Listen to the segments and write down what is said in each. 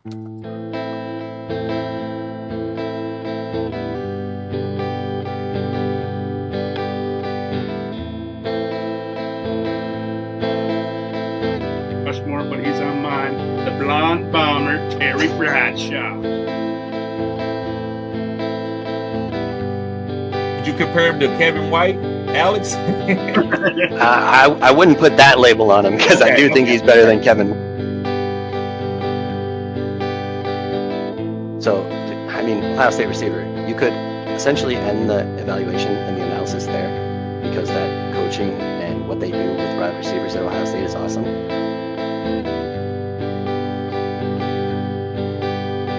Much more, but he's on mine. The blonde bomber, Terry Bradshaw. Did you compare him to Kevin White, Alex? I wouldn't put that label on him because I do think he's better than Kevin. So, I mean, Ohio State receiver, you could essentially end the evaluation and the analysis there because that coaching and what they do with wide receivers at Ohio State is awesome.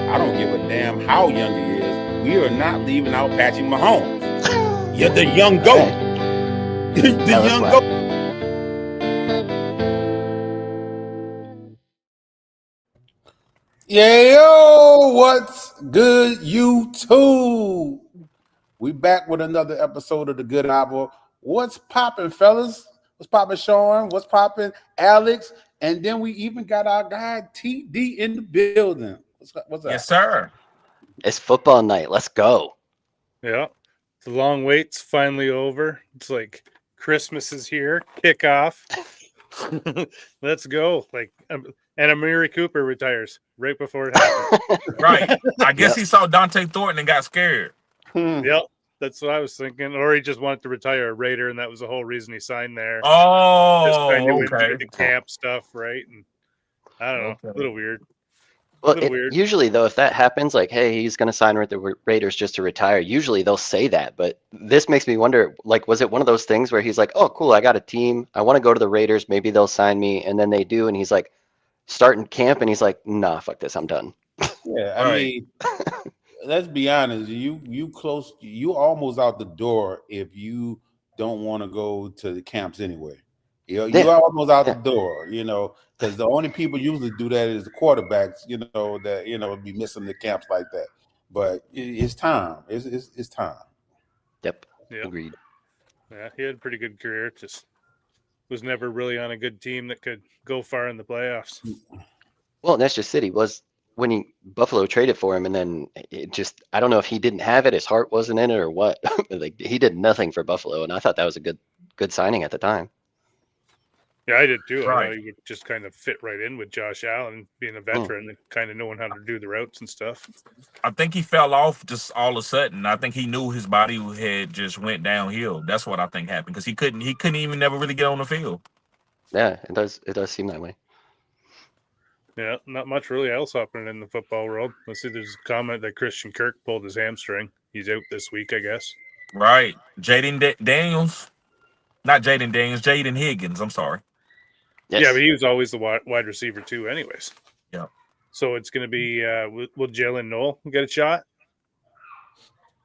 I don't give a damn how young he is. We are not leaving out Patrick Mahomes. You're the young goat. Okay. The young goat. Yeah, yo, what's good, YouTube? We back with another episode of The Good Apple. What's popping, fellas? What's popping, Sean? What's popping, Alex? And then we even got our guy TD in the building. What's up? Yes, sir. It's football night. Let's go. Yeah. The long wait's finally over. It's like Christmas is here. Kickoff. Let's go. Like, and Amari Cooper retires right before it happens. Right. I guess he saw Dante Thornton and got scared. Yep. That's what I was thinking. Or he just wanted to retire a Raider, and that was the whole reason he signed there. Just Oh, kind of okay. into the camp stuff, right? And I don't know. Okay. A little weird. Well, weird. usually, though, if that happens, like, hey, he's going to sign with the Raiders just to retire, usually they'll say that. But this makes me wonder, like, was it one of those things where he's like, oh, cool, I got a team. I want to go to the Raiders. Maybe they'll sign me. And then they do. And he's like, starting camp. And he's like, nah, fuck this. I'm done. Yeah, I mean, let's be honest. You almost out the door if you don't want to go to the camps anyway. You're almost out the door, because the only people usually do that is the quarterbacks, that be missing the camps like that. But it's time. It's time. Yep. Agreed. Yeah, he had a pretty good career. Just was never really on a good team that could go far in the playoffs. Well, that's just City was when Buffalo traded for him, and then it just, I don't know if he didn't have it, his heart wasn't in it or what. Like, he did nothing for Buffalo, and I thought that was a good signing at the time. Yeah, I did too. Right. I know you would just kind of fit right in with Josh Allen being a veteran and kind of knowing how to do the routes and stuff. I think he fell off just all of a sudden. I think he knew his body had just went downhill. That's what I think happened because he couldn't even never really get on the field. Yeah, it does seem that way. Yeah, not much really else happening in the football world. Let's see, there's a comment that Christian Kirk pulled his hamstring. He's out this week, I guess. Right. Jaden Daniels. Not Jaden Daniels, Jaden Higgins. I'm sorry. Yes. Yeah, but he was always the wide receiver too anyways. Yeah. So it's going to be, will Jalen Noel get a shot?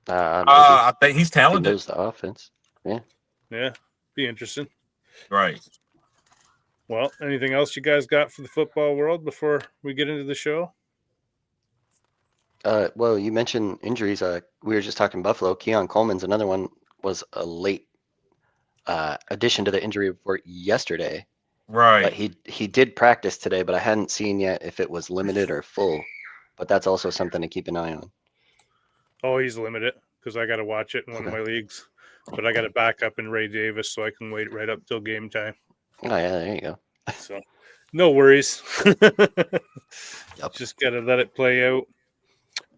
I think he's talented. He knows the offense. Yeah. Yeah, be interesting. Right. Well, anything else you guys got for the football world before we get into the show? Well, you mentioned injuries. We were just talking Buffalo. Keon Coleman's another one, was a late addition to the injury report yesterday. Right. But he did practice today, but I hadn't seen yet if it was limited or full. But that's also something to keep an eye on. Oh, he's limited because I got to watch it in one of my leagues. But I got to back up in Ray Davis so I can wait right up till game time. Oh, yeah, there you go. So no worries. Yep. Just got to let it play out.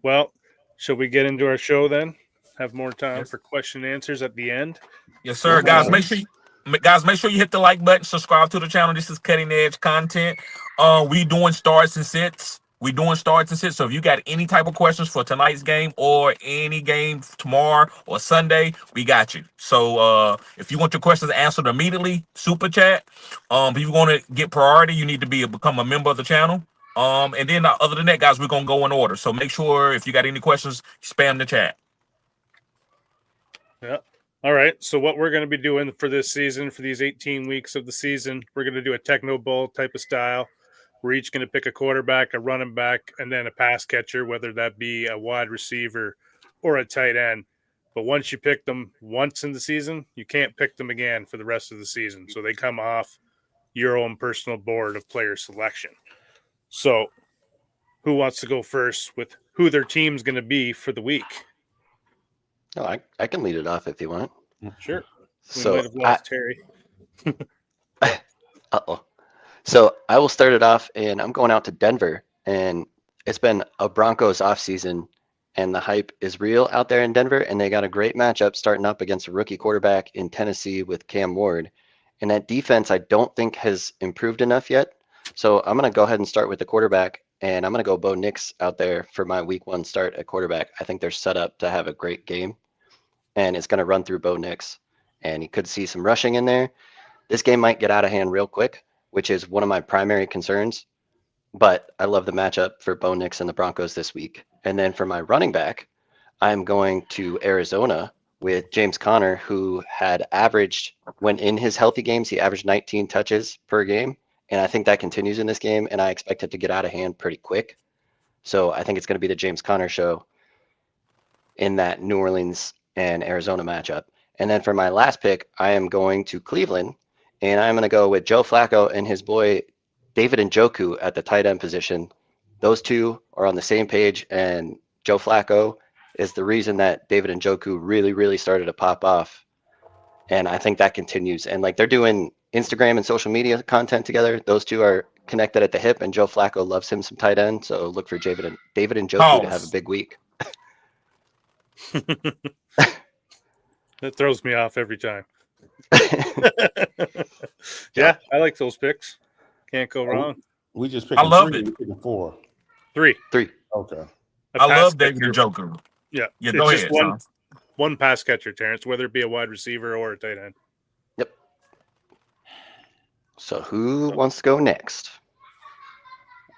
Well, shall we get into our show then? Have more time for question and answers at the end. Yes, sir. Guys, make sure you hit the like button, subscribe to the channel. This is cutting edge content. We doing starts and sits. So if you got any type of questions for tonight's game or any game tomorrow or Sunday, we got you. So if you want your questions answered immediately, super chat. If you want to get priority, you need to become a member of the channel. And then other than that, guys, we're gonna go in order. So make sure if you got any questions, spam the chat. Yeah. All right. So what we're going to be doing for this season, for these 18 weeks of the season, we're going to do a Techno Bowl type of style. We're each going to pick a quarterback, a running back, and then a pass catcher, whether that be a wide receiver or a tight end. But once you pick them once in the season, you can't pick them again for the rest of the season. So they come off your own personal board of player selection. So who wants to go first with who their team's going to be for the week? Oh, I can lead it off if you want. Sure. We So might have lost Terry. uh-oh. So I will start it off, and I'm going out to Denver, and it's been a Broncos offseason, and the hype is real out there in Denver, and they got a great matchup starting up against a rookie quarterback in Tennessee with Cam Ward. And that defense I don't think has improved enough yet. So I'm going to go ahead and start with the quarterback, and I'm going to go Bo Nix out there for my week 1 start at quarterback. I think they're set up to have a great game, and it's going to run through Bo Nix, and you could see some rushing in there. This game might get out of hand real quick, which is one of my primary concerns, but I love the matchup for Bo Nix and the Broncos this week. And then for my running back, I'm going to Arizona with James Conner, who had averaged, when in his healthy games, he averaged 19 touches per game. And I think that continues in this game, and I expect it to get out of hand pretty quick. So I think it's going to be the James Conner show in that New Orleans and Arizona matchup. And then for my last pick, I am going to Cleveland, and I'm going to go with Joe Flacco and his boy David Njoku at the tight end position. Those two are on the same page, and Joe Flacco is the reason that David Njoku really, really started to pop off. And I think that continues. And like they're doing Instagram and social media content together. Those two are connected at the hip, and Joe Flacco loves him some tight end. So look for David Njoku to have a big week. That throws me off every time. Yeah, I like those picks. Can't go wrong. We just picked. I love 3, it. we picking 4. 3. Okay. I love David Njoku. Yeah. Yeah, it's go just ahead. one pass catcher, Terrence, whether it be a wide receiver or a tight end. Yep. So who wants to go next?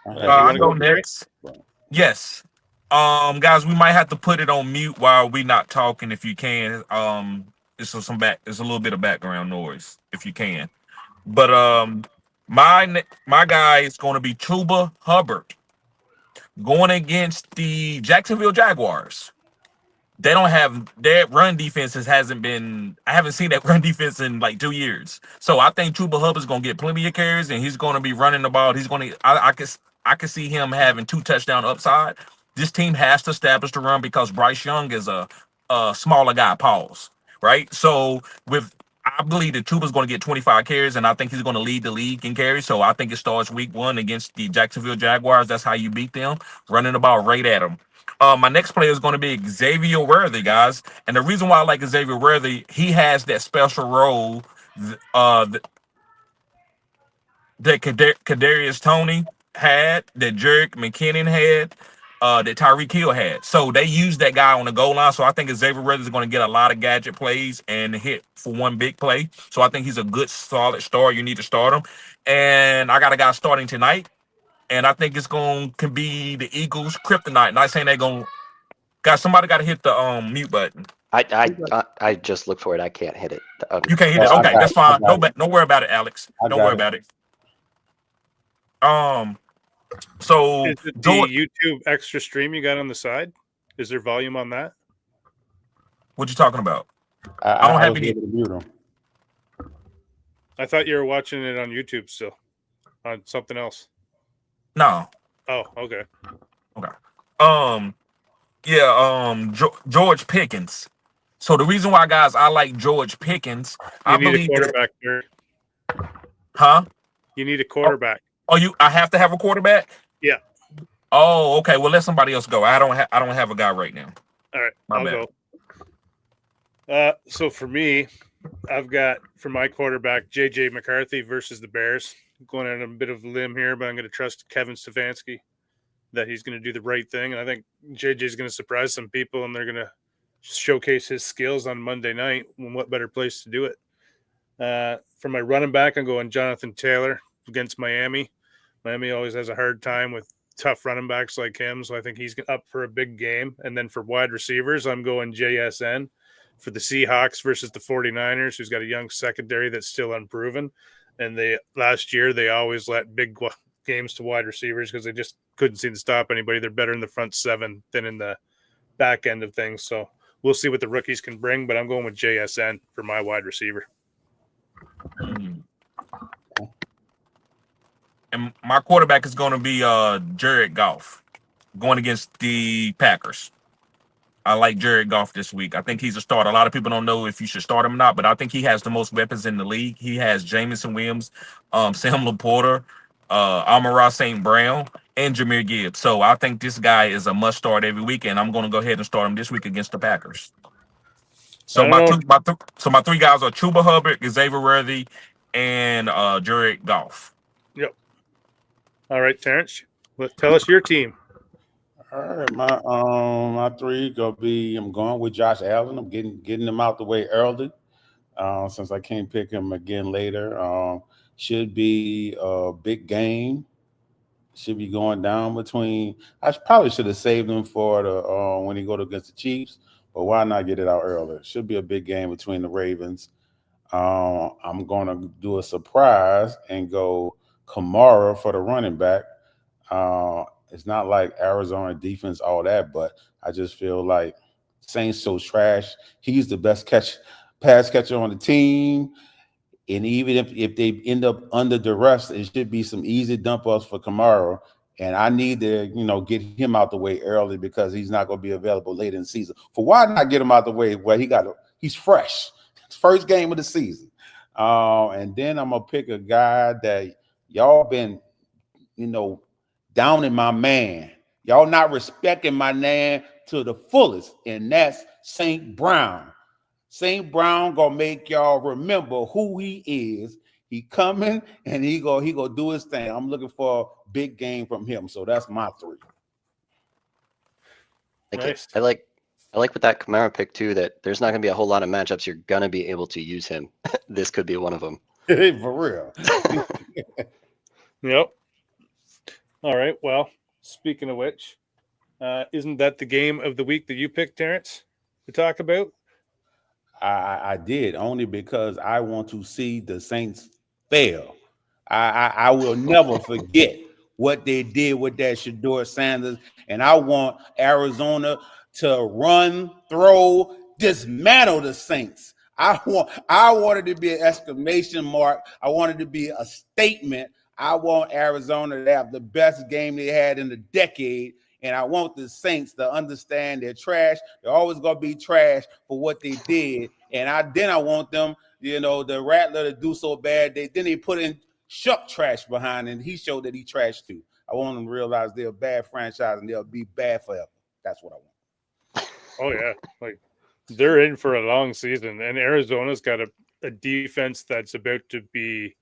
I go next. Yes. Guys, we might have to put it on mute while we're not talking if you can. It's a little bit of background noise if you can. But my guy is going to be Chuba Hubbard going against the Jacksonville Jaguars. They don't have their run defenses hasn't been. I haven't seen that run defense in like 2 years. So I think Chuba Hubbard's going to get plenty of carries, and he's going to be running the ball. He's going to. I can see him having 2 touchdown upside. This team has to establish the run because Bryce Young is a smaller guy. Pause. Right. So I believe that Chuba's going to get 25 carries, and I think he's going to lead the league in carries. So I think it starts week 1 against the Jacksonville Jaguars. That's how you beat them, running the ball right at them. My next player is going to be Xavier Worthy, guys. And the reason why I like Xavier Worthy, he has that special role that Kadarius Toney had, that Jerick McKinnon had, that Tyreek Hill had. So they use that guy on the goal line. So I think Xavier Worthy is going to get a lot of gadget plays and hit for one big play. So I think he's a good, solid start. You need to start him. And I got a guy starting tonight. And I think it's going to be the Eagles kryptonite. Not saying they're going to. Guys, somebody got to hit the mute button. I just look for it. I can't hit it. You can't hit it. Okay, that's fine. Don't worry about it, Alex. Don't worry about it. So is it the YouTube extra stream you got on the side? Is there volume on that? What you talking about? I don't have any. I thought you were watching it on YouTube still, on something else. No. Oh, okay. Okay. George Pickens. So the reason why, guys, I like George Pickens, I believe a quarterback there. Huh? You need a quarterback. I have to have a quarterback? Yeah. Oh, okay. Well, let somebody else go. I don't have a guy right now. All right, I'll go. So for me, I've got for my quarterback JJ McCarthy versus the Bears. I'm going on a bit of a limb here, but I'm going to trust Kevin Stefanski that he's going to do the right thing, and I think JJ is going to surprise some people, and they're going to showcase his skills on Monday night. And what better place to do it? For my running back, I'm going Jonathan Taylor against Miami. Miami always has a hard time with tough running backs like him, so I think he's up for a big game. And then for wide receivers, I'm going JSN for the Seahawks versus the 49ers, who's got a young secondary that's still unproven. And last year, they always let big games to wide receivers because they just couldn't seem to stop anybody. They're better in the front 7 than in the back end of things. So we'll see what the rookies can bring, but I'm going with JSN for my wide receiver. And my quarterback is going to be Jared Goff. going against the Packers. I like Jared Goff this week. I think he's a starter. A lot of people don't know if you should start him or not, but I think he has the most weapons in the league. He has Jamison Williams, Sam Laporta, Amon-Ra St. Brown, and Jahmyr Gibbs. So I think this guy is a must start every week, and I'm going to go ahead and start him this week against the Packers. So my three guys are Chuba Hubbard, Xavier Worthy, and Jared Goff. Yep. All right, Terrence, tell us your team. All right, my three gonna be. I'm going with Josh Allen. I'm getting him out the way early, since I can't pick him again later. Should be a big game. Should be going down between. I probably should have saved him for the when he go against the Chiefs, but why not get it out earlier? Should be a big game between the Ravens. I'm gonna do a surprise and go Kamara for the running back. It's not like Arizona defense, all that, but I just feel like Saints so trash. He's the best pass catcher on the team. And even if they end up under duress, it should be some easy dump offs for Kamara. And I need to, get him out the way early because he's not going to be available late in the season. For why not get him out the way where he's fresh. First game of the season. And then I'm going to pick a guy that y'all been, downing my man. Y'all not respecting my man to the fullest, and that's St. Brown. St. Brown gonna make y'all remember who he is. He coming and he go do his thing. I'm looking for a big game from him. So that's my three. Nice. I like with that Kamara pick too that there's not gonna be a whole lot of matchups you're gonna be able to use him. This could be one of them. For real. Yep. All right. Well, speaking of which, isn't that the game of the week that you picked, Terrence, to talk about? I did, only because I want to see the Saints fail. I will never forget what they did with that Shedeur Sanders, and I want Arizona to run, throw, dismantle the Saints. I want it to be an exclamation mark. I want it to be a statement. I want Arizona to have the best game they had in a decade, and I want the Saints to understand they're trash. They're always going to be trash for what they did, and I want them, the Rattler to do so bad. Then they put in Shuck trash behind, and he showed that he trashed too. I want them to realize they're a bad franchise, and they'll be bad forever. That's what I want. Oh, yeah. Like, they're in for a long season, and Arizona's got a defense that's about to be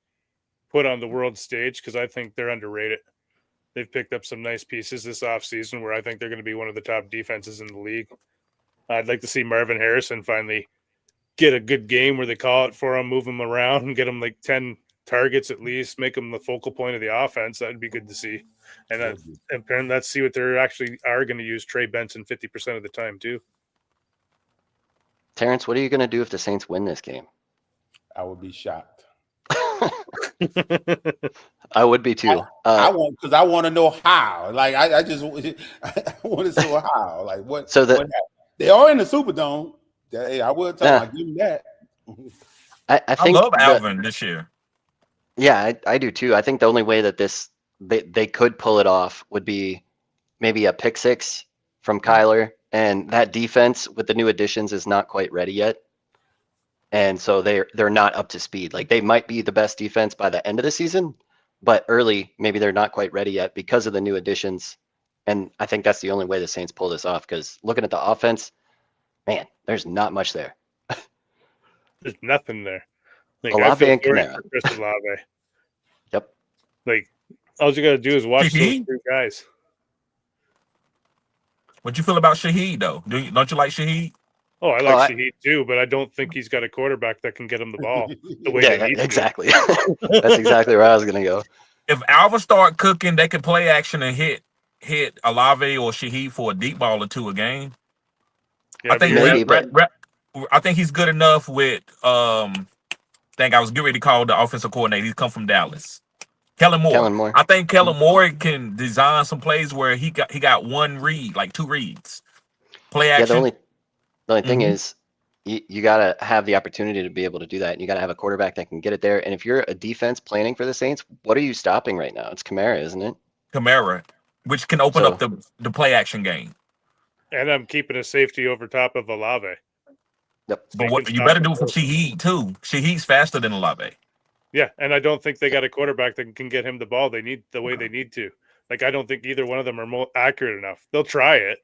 put on the world stage because I think they're underrated. They've picked up some nice pieces this offseason where I think they're going to be one of the top defenses in the league. I'd like to see Marvin Harrison finally get a good game where they call it for him, move him around, and get him like 10 targets at least, make him the focal point of the offense. That'd be good to see. And let's see what they're actually are going to use Trey Benson 50% of the time too. Terrence, what are you going to do if the Saints win this game? I would be shocked. I would be too. I want to know how. Like I want to know how. Like what? So what they are in the Superdome. Hey, I would tell them. I give them that. I think I love Alvin this year. Yeah, I do too. I think the only way that they could pull it off would be maybe a pick six from Kyler, and that defense with the new additions is not quite ready yet. And so they're not up to speed. Like they might be the best defense by the end of the season, but early, maybe they're not quite ready yet because of the new additions. And I think that's the only way the Saints pull this off, because looking at the offense, man, there's not much there. There's nothing there. Like, Olave and Kamara. Chris Olave. Yep. Like, all you got to do is watch those two guys. What you feel about Shaheed, though? Don't you like Shaheed? Oh, I like Shaheed too, but I don't think he's got a quarterback that can get him the ball the way they need exactly. That's exactly where I was going to go. If Alvin start cooking, they can play action and hit Olave or Shaheed for a deep ball or two a game. Yeah, I think I think he's good enough with I was getting ready to call the offensive coordinator. He's come from Dallas. Kellen Moore. I think Kellen Moore can design some plays where he got one read, like two reads. Play action. Yeah, the only thing is you got to have the opportunity to be able to do that. And you got to have a quarterback that can get it there. And if you're a defense planning for the Saints, what are you stopping right now? It's Kamara, isn't it? Kamara. which can open up the play action game. And I'm keeping a safety over top of Olave. Yep. But what you better do it for Shaheed too. Shaheed's faster than Olave. Yeah, and I don't think they got a quarterback that can get him the ball. They need the way they need to. Like, I don't think either one of them are more accurate enough. They'll try it,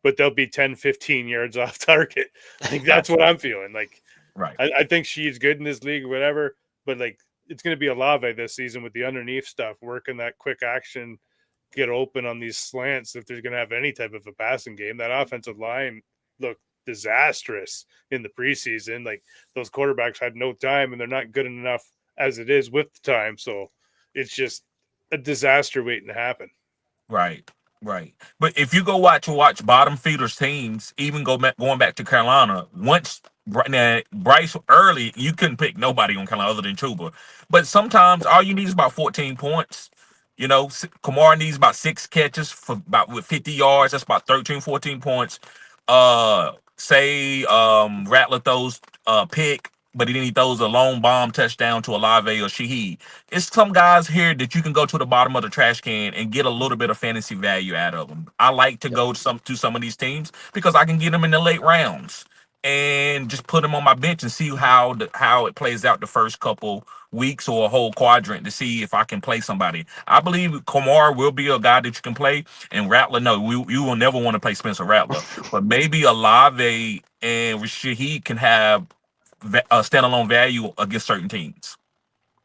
but they'll be 10, 15 yards off target. Like, that's what I'm feeling. Like, right. I think she's good in this league or whatever, but like, it's going to be Olave this season with the underneath stuff, working that quick action, get open on these slants. If they're going to have any type of a passing game, that offensive line looked disastrous in the preseason. Like, those quarterbacks had no time, and they're not good enough as it is with the time. So it's just a disaster waiting to happen. Right. But if you go watch bottom feeders teams, even going back to Carolina, once Bryce early, you couldn't pick nobody on Carolina other than Chuba. But sometimes all you need is about 14 points. You know, Kamara needs about 6 catches for with 50 yards. That's about 13, 14 points. Say Rattler throws a pick, but then he throws a long bomb touchdown to Olave or Shaheed. It's some guys here that you can go to the bottom of the trash can and get a little bit of fantasy value out of them. I like to go to some of these teams because I can get them in the late rounds and just put them on my bench and see how it plays out the first couple weeks or a whole quadrant to see if I can play somebody. I believe Kamara will be a guy that you can play, and Rattler, no, you will never want to play Spencer Rattler, but maybe Olave and Shaheed can have a standalone value against certain teams.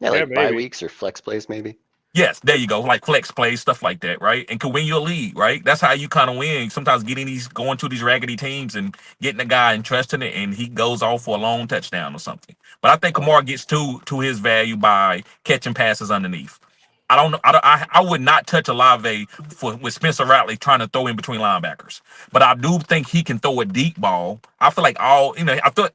Yeah, like bye weeks or flex plays, maybe. Yes, there you go. Like flex plays, stuff like that, right? And can win your league, right? That's how you kind of win. Sometimes going to these raggedy teams and getting a guy and trusting it, and he goes off for a long touchdown or something. But I think Kamara gets to his value by catching passes underneath. I don't know. I would not touch Olave with Spencer Rattler trying to throw in between linebackers, but I do think he can throw a deep ball. I feel like I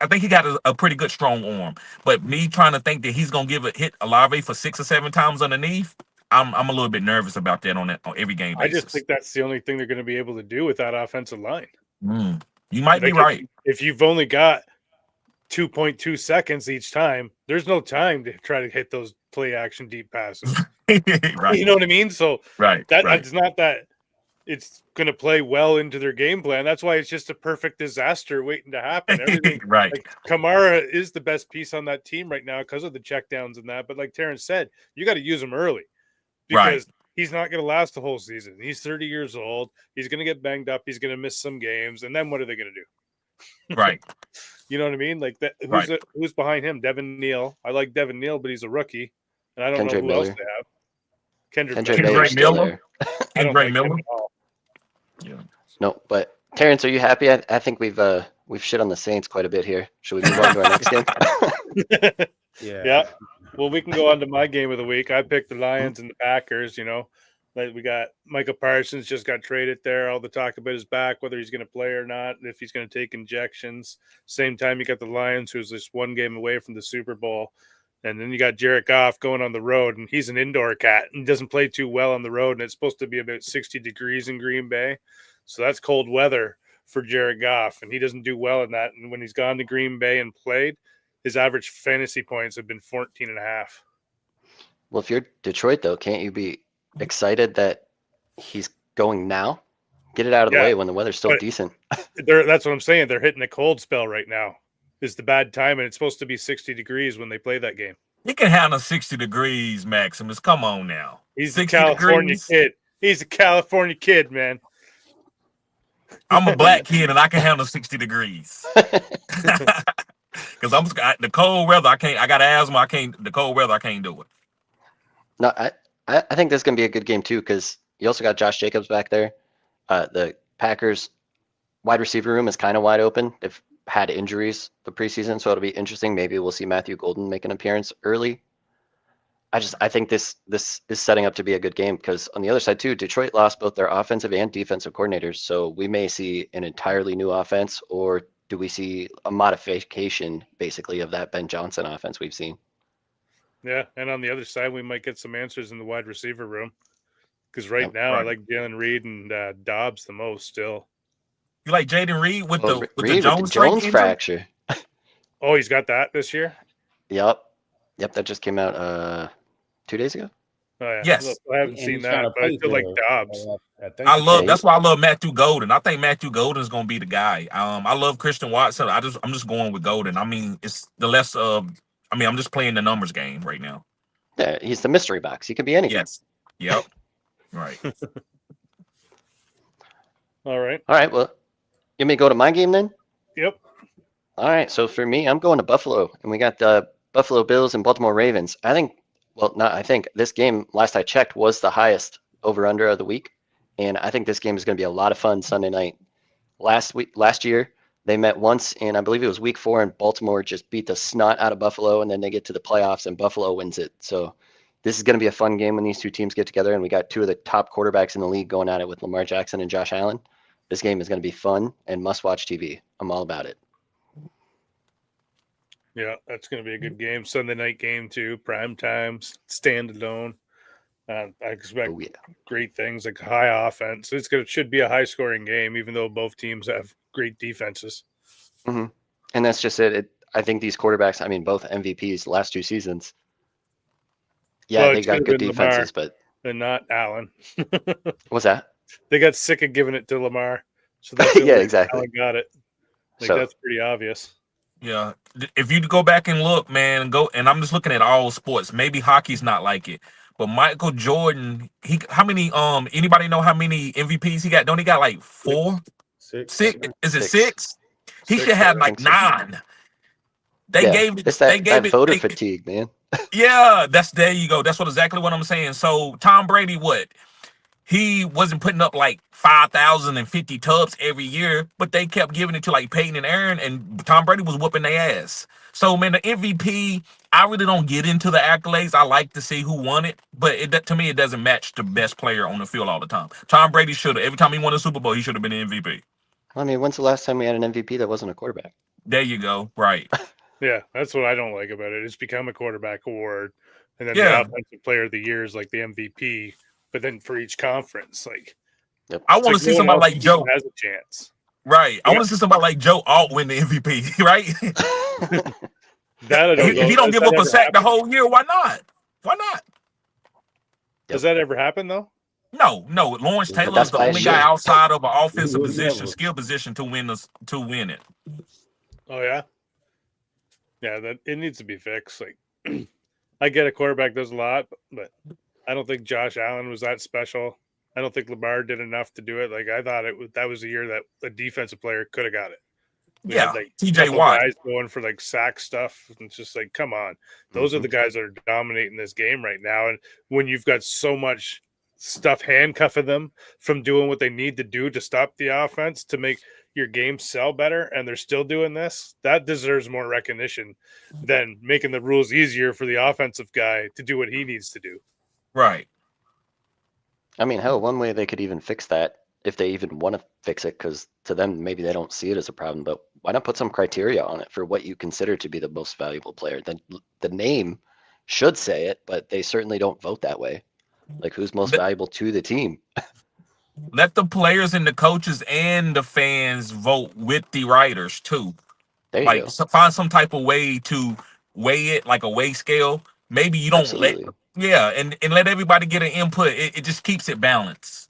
think he got a pretty good strong arm. But me trying to think that he's gonna hit Olave for 6 or 7 times underneath, I'm a little bit nervous about that on every game basis. I just think that's the only thing they're going to be able to do with that offensive line. You might be right. If you've only got 2.2 seconds each time, there's no time to try to hit those play action deep passes. Right. You know what I mean? So it's not that it's going to play well into their game plan. That's why it's just a perfect disaster waiting to happen. Everything, right. Like, Kamara is the best piece on that team right now because of the checkdowns and that. But like Terrence said, you got to use him early because he's not going to last the whole season. He's 30 years old. He's going to get banged up. He's going to miss some games. And then what are they going to do? Right. You know what I mean? Like that. Who's behind him? Devin Neal. I like Devin Neal, but he's a rookie, and I don't know who else they have. Kendrick Miller. Kendrick Miller. Yeah. No, but Terrence, are you happy? I think we've shit on the Saints quite a bit here. Should we move on to our next game? Yeah. Well, we can go on to my game of the week. I picked the Lions and the Packers. You know, like we got Micah Parsons just got traded there. All the talk about his back, whether he's going to play or not, if he's going to take injections. Same time, you got the Lions, who's just one game away from the Super Bowl. And then you got Jared Goff going on the road, and he's an indoor cat and doesn't play too well on the road. And it's supposed to be about 60 degrees in Green Bay. So that's cold weather for Jared Goff, and he doesn't do well in that. And when he's gone to Green Bay and played, his average fantasy points have been 14.5. Well, if you're Detroit, though, can't you be excited that he's going now? Get it out of the way when the weather's still decent. That's what I'm saying. They're hitting a cold spell right now. Is the bad time, and it's supposed to be 60 degrees when they play that game. He can handle 60 degrees, Maximus. Come on now. He's a California kid. He's a California kid, man. I'm a black kid, and I can handle 60 degrees. Because the cold weather, I can't. I got asthma. I can't. The cold weather, I can't do it. No, I think this is gonna be a good game too, because you also got Josh Jacobs back there. The Packers wide receiver room is kind of wide open. They've had injuries the preseason, so it'll be interesting. Maybe we'll see Matthew Golden make an appearance early. I think this is setting up to be a good game, because on the other side too, Detroit lost both their offensive and defensive coordinators, so we may see an entirely new offense, or do we see a modification basically of that Ben Johnson offense we've seen? Yeah, and on the other side, we might get some answers in the wide receiver room, because now I like Jalen Reed and Dobbs the most still. You like Jaden Reed with the Jones fracture? Oh, he's got that this year? Yep, that just came out 2 days ago. Oh yeah. Yes. I haven't And seen he's trying that, to but I play still like for. Dobbs. I think I love. Yeah, That's why I love Matthew Golden. I think Matthew Golden is gonna be the guy. I love Christian Watson. I'm just going with Golden. I mean, it's the less of. I mean, I'm just playing the numbers game right now. yeah, he's the mystery box. He could be anything. Yes. Yep. Right. All right. All right, well, you may go to my game then. Yep. All right, so for me, I'm going to Buffalo, and we got the Buffalo Bills and Baltimore Ravens. I think, well, not I think this game, last I checked, was the highest over/under of the week, and I think this game is going to be a lot of fun Sunday night. Last year, they met once, and I believe it was week 4, and Baltimore just beat the snot out of Buffalo, and then they get to the playoffs, and Buffalo wins it. So this is going to be a fun game when these two teams get together, and we got two of the top quarterbacks in the league going at it with Lamar Jackson and Josh Allen. This game is going to be fun and must-watch TV. I'm all about it. Yeah, that's going to be a good game. Sunday night game too. Prime times, standalone. I expect Oh, yeah. great things like high offense. Should be a high scoring game, even though both teams have great defenses. Mm-hmm. And that's just it. I think these quarterbacks, I mean, both MVPs last 2 seasons. Yeah, Well, they it's got gonna good be Lamar. defenses, but And not Allen. what's that? They got sick of giving it to Lamar, so that's Yeah, exactly. Allen got it. Like So that's pretty obvious. Yeah. If you go back and look, man, and I'm just looking at all sports. Maybe hockey's not like it, but Michael Jordan, how many? Anybody know how many MVPs he got? Don't he got like 4? 6. 6? Is it 6. 6? He should Six, have I like think so. 9. They yeah, gave it. it's They that gave it. voter fatigue, man. Yeah, there you go. That's exactly what I'm saying. So Tom Brady, what? He wasn't putting up like 5,050 tubs every year, but they kept giving it to like Peyton and Aaron, and Tom Brady was whooping their ass. So, man, the MVP, I really don't get into the accolades. I like to see who won it, but to me, it doesn't match the best player on the field all the time. Tom Brady should have, every time he won a Super Bowl, he should have been the MVP. I mean, when's the last time we had an MVP that wasn't a quarterback? There you go. Right. Yeah, that's what I don't like about it. It's become a quarterback award, and then Yeah. the offensive player of the year is like the MVP. But then for each conference, like I want to see somebody like Joe. Has a chance. Right. I want to see somebody like Joe Alt win the MVP, right? That I don't know. If he don't give up a sack the happen? whole year, why not? Why not? Does that ever happen though? No. Lawrence But Taylor that's is the last only year. guy outside of an offensive He would position, never. skill position to win it. Oh yeah, yeah. That it needs to be fixed. Like I get a quarterback does a lot, but I don't think Josh Allen was that special. I don't think Lamar did enough to do it. Like I thought that was a year that a defensive player could have got it. We Yeah, had, like, TJ couple Watt. guys going for like sack stuff. And it's just like, come on, those are the guys that are dominating this game right now. And when you've got so much stuff handcuffing them from doing what they need to do to stop the offense to make your game sell better, and they're still doing this, that deserves more recognition than making the rules easier for the offensive guy to do what he needs to do. Right. I mean, hell, one way they could even fix that, if they even want to fix it, because to them, maybe they don't see it as a problem, but why not put some criteria on it for what you consider to be the most valuable player? The name should say it, but they certainly don't vote that way. Like, who's most valuable to the team? Let the players and the coaches and the fans vote with the writers too. There you Like go. find some type of way to weigh it, like a weigh scale. Maybe you don't Absolutely. and let everybody get an input. It just keeps it balanced.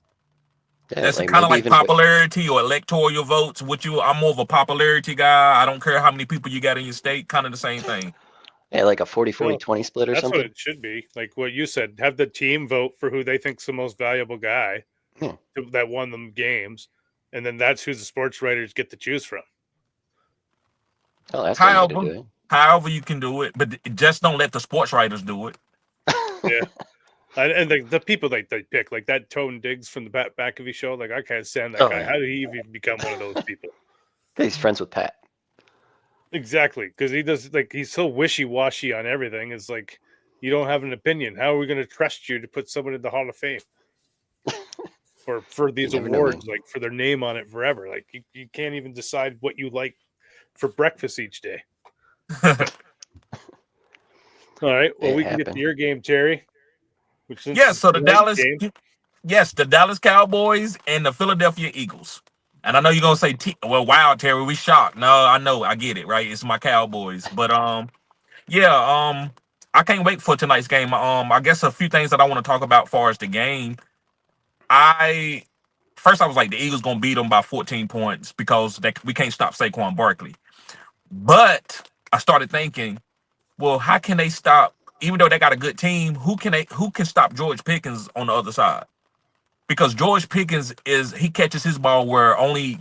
Yeah, That's like kind of maybe like even popularity or electoral votes. I'm more of a popularity guy. I don't care how many people you got in your state. Kind of the same thing. yeah, like a 40-40-20 split or That's something. what it should be. Like what you said, have the team vote for who they think's the most valuable guy that won them games, and then that's who the sports writers get to choose from. Oh, that's one way to do it. However you can do it, but just don't let the sports writers do it. Yeah. And the people like they pick, like that Tone Diggs from the back of his show, like I can't stand that guy. Yeah. How did he even become one of those people? He's friends with Pat. Exactly, because he does he's so wishy-washy on everything. It's like you don't have an opinion. How are we going to trust you to put someone in the Hall of Fame or for these You never know, awards, man. like for their name on it forever? Like you can't even decide what you like for breakfast each day. All right, well, It we can get to happened. your game, Terry. So the Dallas Cowboys and the Philadelphia Eagles. And I know you're gonna say, wow, Terry, we shocked. No, I know, I get it, right? It's my Cowboys, but I I can't wait for tonight's game. I guess a few things that I want to talk about as far as the game. I was like, the Eagles gonna beat them by 14 points because we can't stop Saquon Barkley. But I started thinking, well, how can they stop? Even though they got a good team, who can stop George Pickens on the other side? Because George Pickens he catches his ball where only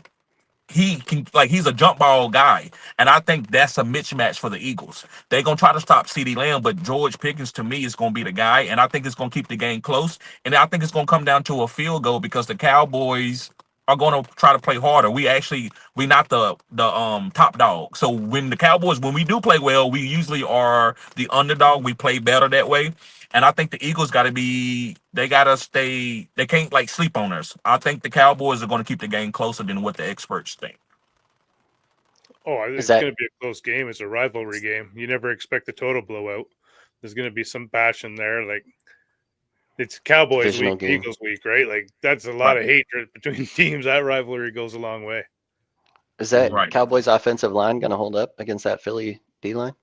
he can, like, he's a jump ball guy, and I think that's a mismatch for the Eagles. They're gonna try to stop CeeDee Lamb, but George Pickens to me is gonna be the guy, and I think it's gonna keep the game close. And I think it's gonna come down to a field goal because the Cowboys are gonna try to play harder. We not the top dog. So when we do play well, we usually are the underdog. We play better that way. And I think the Eagles they can't like sleep on us. I think the Cowboys are going to keep the game closer than what the experts think. Oh, I think it's going to be a close game. It's a rivalry game. You never expect a total blowout. There's going to be some passion there. Like, it's Cowboys Divisional week, game. Eagles week, right? Like, that's a lot of hatred between teams. That rivalry goes a long way. Is that Cowboys offensive line going to hold up against that Philly D-line?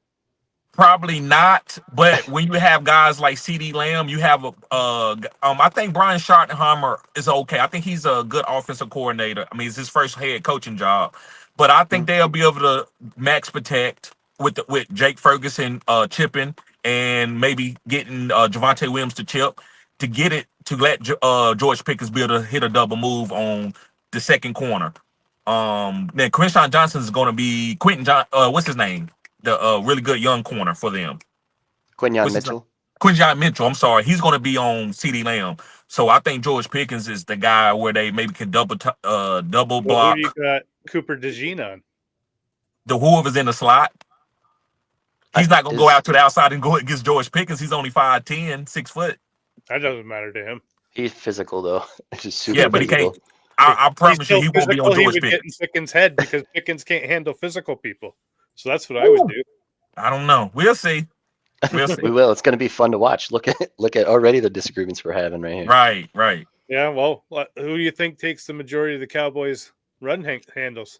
Probably not, but when you have guys like CeeDee Lamb, you have I think Brian Schottenheimer is okay. I think he's a good offensive coordinator. I mean, it's his first head coaching job, but I think they'll be able to max protect with Jake Ferguson chipping and maybe getting Javonte Williams to chip to get it to let George Pickens be able to hit a double move on the second corner. Then Quinshon Johnson is going to be what's his name? The really good young corner for them. Quinyon Mitchell. Quinyon Mitchell, I'm sorry. He's going to be on CeeDee Lamb. So I think George Pickens is the guy where they maybe can double block. Who do you got Cooper DeJean on? The whoever's in the slot. He's not going to go out to the outside and go against George Pickens. He's only 5'10", 6 foot. That doesn't matter to him. He's physical, though. Just super but physical. He can't. I promise you, he won't be on George Pickens. He would get in Pickens' head because Pickens can't handle physical people. So that's what I would do. I don't know. We'll see. We will. It's going to be fun to watch. Look at already the disagreements we're having right here. Right. Yeah, well, who do you think takes the majority of the Cowboys' run handles?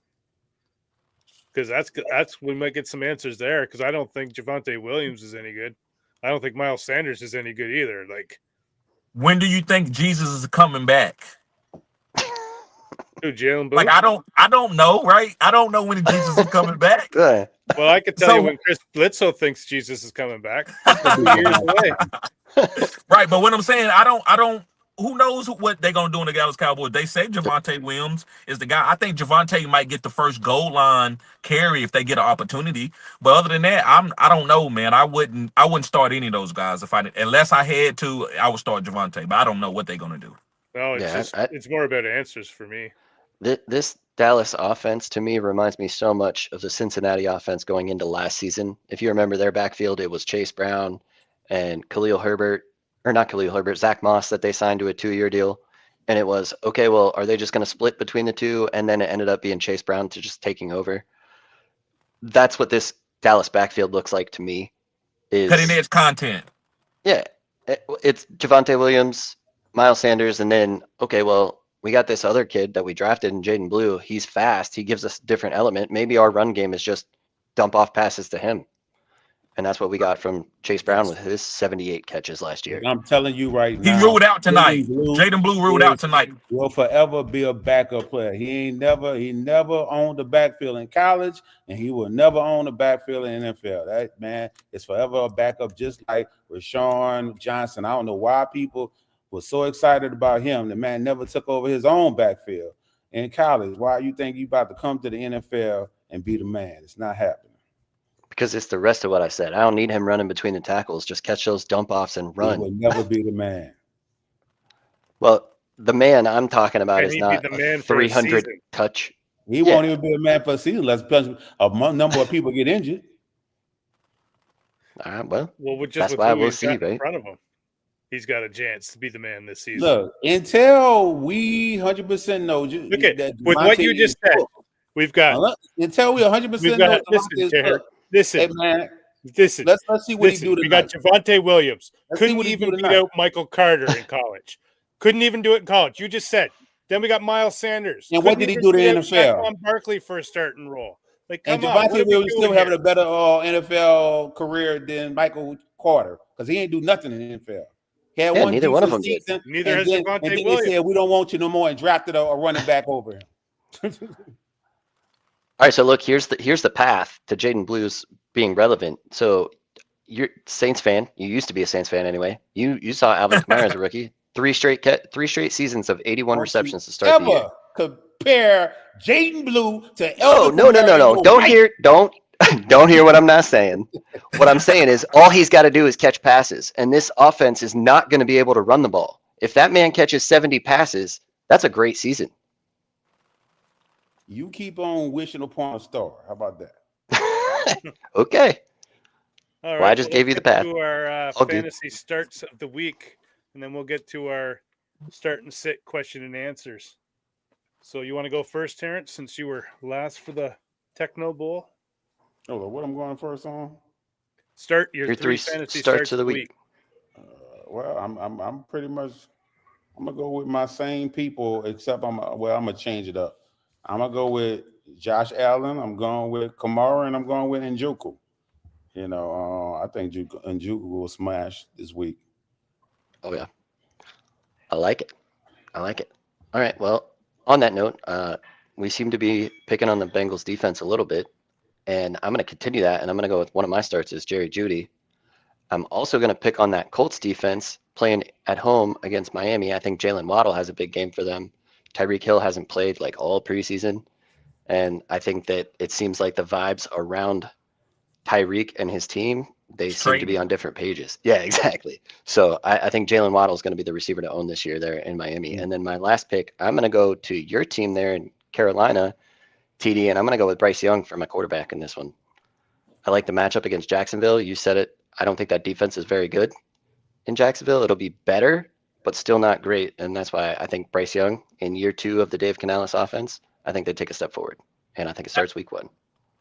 Because that's we might get some answers there. Because I don't think Javonte Williams is any good. I don't think Miles Sanders is any good either. Like, when do you think Jesus is coming back? Who, Jalen Blue? Like, I don't know, right? I don't know when Jesus is coming back. Good. Well, I could tell you when Chris Bledsoe thinks Jesus is coming back. 2 years away. Right, but what I'm saying, I don't. Who knows what they're gonna do in the Dallas Cowboys? They say Javonte Williams is the guy. I think Javonte might get the first goal line carry if they get an opportunity. But other than that, I don't know, man. I wouldn't start any of those guys unless I had to. I would start Javonte, but I don't know what they're gonna do. No, it's more about answers for me. This Dallas offense to me reminds me so much of the Cincinnati offense going into last season. If you remember their backfield, it was Chase Brown and Zach Moss that they signed to a 2-year deal. And it was, okay, well, are they just going to split between the two? And then it ended up being Chase Brown to just taking over. That's what this Dallas backfield looks like to me. Is cutting edge content. Yeah. It's Javonte Williams, Miles Sanders, and then, okay, well, we got this other kid that we drafted in Jaden Blue. He's fast. He gives us a different element. Maybe our run game is just dump off passes to him. And that's what we got from Chase Brown with his 78 catches last year. I'm telling you right now. He ruled out tonight. Jaden Blue ruled out tonight. Will forever be a backup player. He never owned the backfield in college, and he will never own the backfield in NFL. That man is forever a backup, just like Rashawn Johnson. I don't know why people was so excited about him. The man never took over his own backfield in college. Why you think you about to come to the NFL and be the man? It's not happening. Because it's the rest of what I said. I don't need him running between the tackles. Just catch those dump offs and run. He will never be the man. Well, the man I'm talking about is not a 300 touch. He won't even be a man for a season unless a number of people get injured. Well, that's why we'll see, right? In front of him. He's got a chance to be the man this season. Look, until we 100% know. Look at with what you just said. We've got until we 100% know. Listen, hey man, listen. Let's see what he do tonight. We got Javonte Williams. Couldn't even beat out Michael Carter in college. Couldn't even do it in college. You just said. Then we got Miles Sanders. And what did he do to the NFL? Saquon Barkley for a starting role. Like, and Javonte Williams still having a better NFL career than Michael quarter because he ain't do nothing in the NFL. He had Yeah, one neither one of decent them did. season, Neither and has then Devontae they Williams. said we don't want you no more and drafted a running back over him. All right, so look, here's the path to Jaden Blues being relevant. So you're Saints fan. You used to be a Saints fan anyway. You saw Alvin Kamara as a rookie. Three straight seasons of 81 receptions to start the year. Compare Jaden Blue to No. Elvin Don't hear what I'm not saying. What I'm saying is all he's got to do is catch passes, and this offense is not going to be able to run the ball. If that man catches 70 passes, that's a great season. You keep on wishing upon a star. How about that? Okay. All right. Well, I just gave you the path. To our All good. fantasy starts of the week, and then we'll get to our start and sit question and answers. So you want to go first, Terrence, since you were last for the Techno Bowl? Oh, what I'm going first on? Start your three three fantasy starts of the week. Well, I'm pretty much. I'm gonna go with my same people, except I'm gonna change it up. I'm gonna go with Josh Allen. I'm going with Kamara, and I'm going with Njoku. You know, I think Njoku will smash this week. Oh yeah, I like it. All right. Well, on that note, we seem to be picking on the Bengals defense a little bit, and I'm going to continue that, and I'm going to go with one of my starts is Jerry Jeudy. I'm also going to pick on that Colts defense playing at home against Miami. I think Jalen Waddle has a big game for them. Tyreek Hill hasn't played like all preseason, and I think that it seems like the vibes around Tyreek and his team, they seem to be on different pages. Yeah, exactly. So I think Jalen Waddle is going to be the receiver to own this year there in Miami. And then my last pick, I'm going to go to your team there in Carolina, TD, and I'm going to go with Bryce Young for my quarterback in this one. I like the matchup against Jacksonville. You said it. I don't think that defense is very good in Jacksonville. It'll be better, but still not great. And that's why I think Bryce Young in year 2 of the Dave Canales offense, I think they take a step forward. And I think it starts week 1.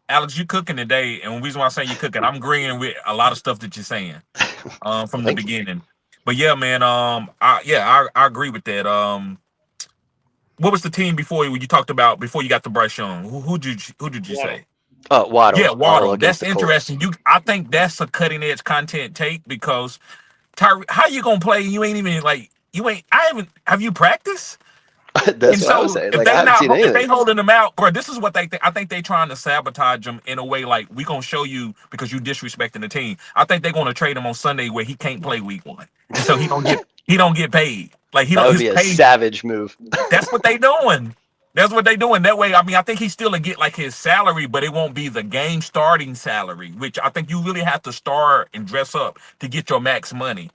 Alex, you cooking today, and the reason why I say you cooking, I'm agreeing with a lot of stuff that you're saying from the beginning. But yeah, man, I agree with that. What was the team before you talked about before you got to Bryce Young? Who did you say? Oh, Waddle. Yeah, Waddle. Against That's interesting. I think that's a cutting edge content take because how you gonna play? You ain't even have you practiced? That's what I was saying. Like, I haven't seen anything. If they holding them out, bro, this is what they think. I think they trying to sabotage him in a way like we gonna show you because you disrespecting the team. I think they're gonna trade him on Sunday where he can't play week 1, and so he don't get paid. Like that would be a savage move. That's what they doing. That's what they doing. That way, I mean, I think he still will get like his salary, but it won't be the game starting salary, which I think you really have to start and dress up to get your max money.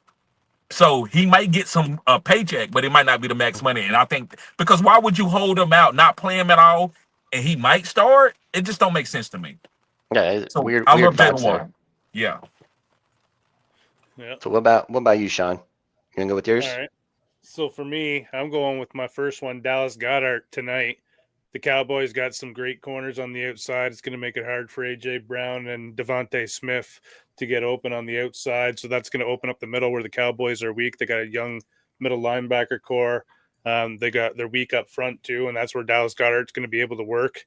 So he might get some paycheck, but it might not be the max money. And I think because why would you hold him out, not play him at all, and he might start? It just don't make sense to me. Yeah, it's so weird. I weird love vibes Jalen. Yeah. So what about you, Sean? You gonna go with yours? All right. So for me, I'm going with my first one, Dallas Goedert tonight. The Cowboys got some great corners on the outside. It's going to make it hard for A.J. Brown and Devontae Smith to get open on the outside. So that's going to open up the middle where the Cowboys are weak. They got a young middle linebacker core. They got their weak up front too, and that's where Dallas Goedert's going to be able to work.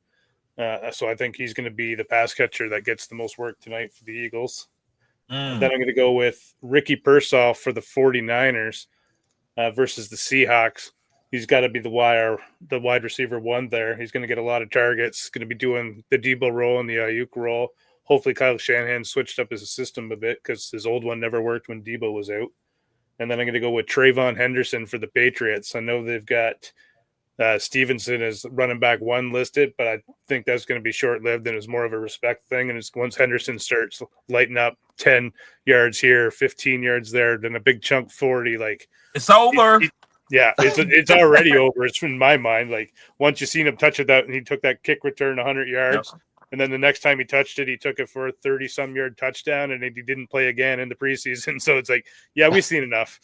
So I think he's going to be the pass catcher that gets the most work tonight for the Eagles. Then I'm going to go with Ricky Pearsall for the 49ers versus the Seahawks. He's got to be the wide receiver 1 there. He's going to get a lot of targets. Going to be doing the Debo role and the Ayuk role. Hopefully Kyle Shanahan switched up his system a bit because his old one never worked when Debo was out. And then I'm going to go with Trayvon Henderson for the Patriots. I know they've got Stevenson as running back 1 listed, but I think that's going to be short-lived and it's more of a respect thing. And it's once Henderson starts lighting up 10 yards here, 15 yards there, then a big chunk 40, like it's over. Yeah, it's already over. It's in my mind. Like once you seen him touch it, and he took that kick return 100 yards, and then the next time he touched it, he took it for a 30-some yard touchdown, and he didn't play again in the preseason. So it's like, yeah, we've seen enough.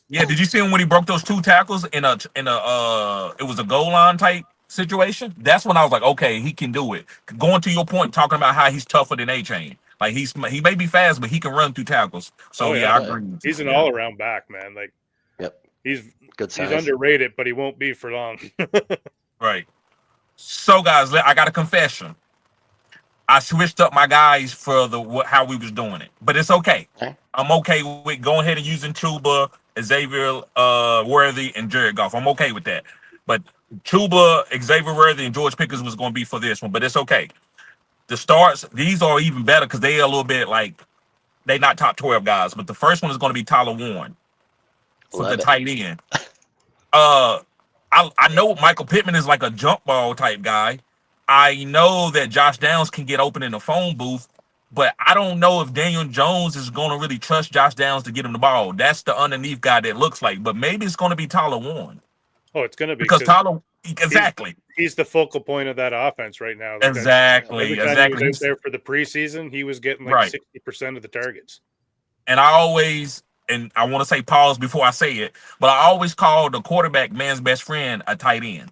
Yeah, did you see him when he broke those 2 tackles in a it was a goal line type situation? That's when I was like, okay, he can do it. Going to your point, talking about how he's tougher than A-Chain. Like he may be fast, but he can run through tackles. So I agree. He's an all-around back, man. Like, he's good size. He's underrated, but he won't be for long. Right. So, guys, I got a confession. I switched up my guys for how we was doing it, but it's okay. Okay. I'm okay with going ahead and using Chuba, Xavier Worthy, and Jared Goff. I'm okay with that. But Chuba, Xavier Worthy, and George Pickens was going to be for this one, but it's okay. The starts, these are even better because they are a little bit like they not top 12 guys. But the first one is going to be Tyler Warren for the tight end. I know Michael Pittman is like a jump ball type guy. I know that Josh Downs can get open in the phone booth, but I don't know if Daniel Jones is going to really trust Josh Downs to get him the ball. That's the underneath guy that looks like, but maybe it's going to be Tyler Warren. Oh, it's going to be because Tyler, exactly. He's the focal point of that offense right now. Exactly. Every time he was out there for the preseason, he was getting like 60% of the targets. And I always, and I want to say pause before I say it, but I always call the quarterback man's best friend a tight end.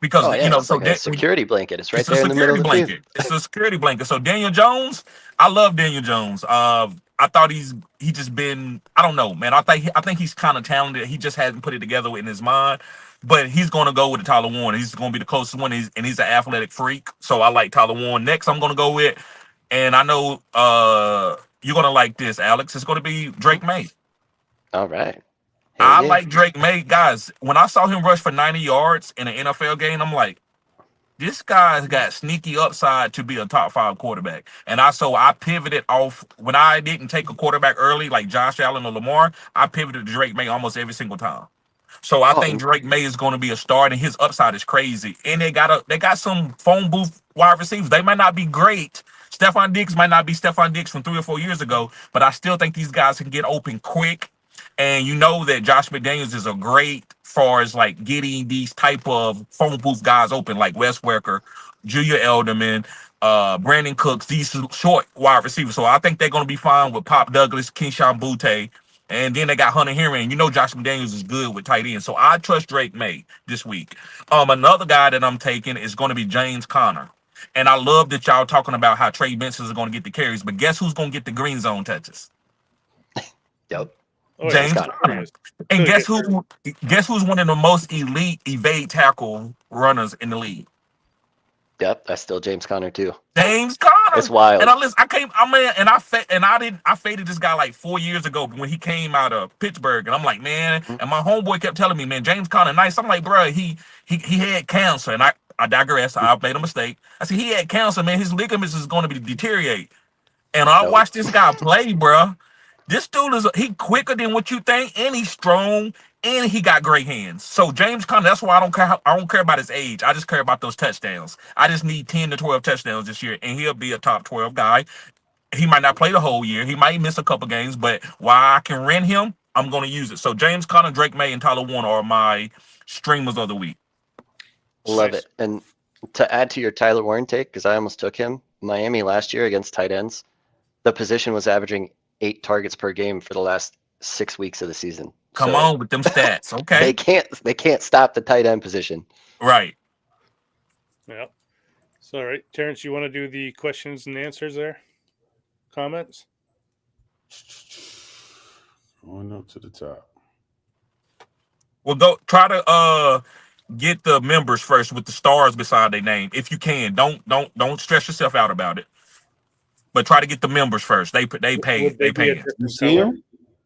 Because it's like a security blanket. It's right there in the middle of the field. It's a security blanket. So Daniel Jones, I love Daniel Jones. I thought he just been, I don't know, man. I think he's kind of talented. He just hasn't put it together in his mind. But he's going to go with the Tyler Warren. He's going to be the closest one. He's an athletic freak. So I like Tyler Warren. Next, I'm going to go with, and I know you're going to like this, Alex. It's going to be Drake May. All right. I like Drake May. Guys, when I saw him rush for 90 yards in an NFL game, I'm like, this guy's got sneaky upside to be a top 5 quarterback. And I pivoted off when I didn't take a quarterback early, like Josh Allen or Lamar. I pivoted to Drake May almost every single time. So I think Drake May is going to be a start, and his upside is crazy. And they got some phone booth wide receivers. They might not be great. Stephon Diggs might not be Stephon Diggs from 3 or 4 years ago, but I still think these guys can get open quick. And you know that Josh McDaniels is a great far as like getting these type of phone booth guys open, like Wes Welker, Julia Elderman, Brandon Cooks, these short wide receivers. So I think they're going to be fine with Pop Douglas, Keyshawn Butte, and then they got Hunter Henry. And you know Josh McDaniels is good with tight ends. So I trust Drake May this week. Another guy that I'm taking is going to be James Conner. And I love that y'all talking about how Trey Benson is going to get the carries, but guess who's going to get the green zone touches? Yep. James Conner. And guess who's one of the most elite evade tackle runners in the league? Yep, that's still James Conner too. James Conner. It's wild. And I faded this guy like 4 years ago when he came out of Pittsburgh, and I'm like, man, and my homeboy kept telling me, man, James Conner nice. I'm like, bro, he had cancer, and I digress. I made a mistake. I said he had cancer, man. His ligaments is going to be deteriorate. And I watched this guy play, bro. This dude he quicker than what you think, and he's strong, and he got great hands. So James Conner, that's why I don't care about his age. I just care about those touchdowns. I just need 10 to 12 touchdowns this year, and he'll be a top 12 guy. He might not play the whole year. He might miss a couple games, but while I can rent him, I'm going to use it. So James Conner, Drake May, and Tyler Warren are my streamers of the week. Love it. And to add to your Tyler Warren take, because I almost took him, Miami last year against tight ends, the position was averaging 8 targets per game for the last 6 weeks of the season. Come on with them stats, okay? They can't stop the tight end position. Right. Yeah. So, all right, Terrence, you want to do the questions and answers there? Comments? Going up to the top. Well, go try to get the members first with the stars beside their name if you can. Don't stress yourself out about it. But try to get the members first. They pay. They pay. You see them?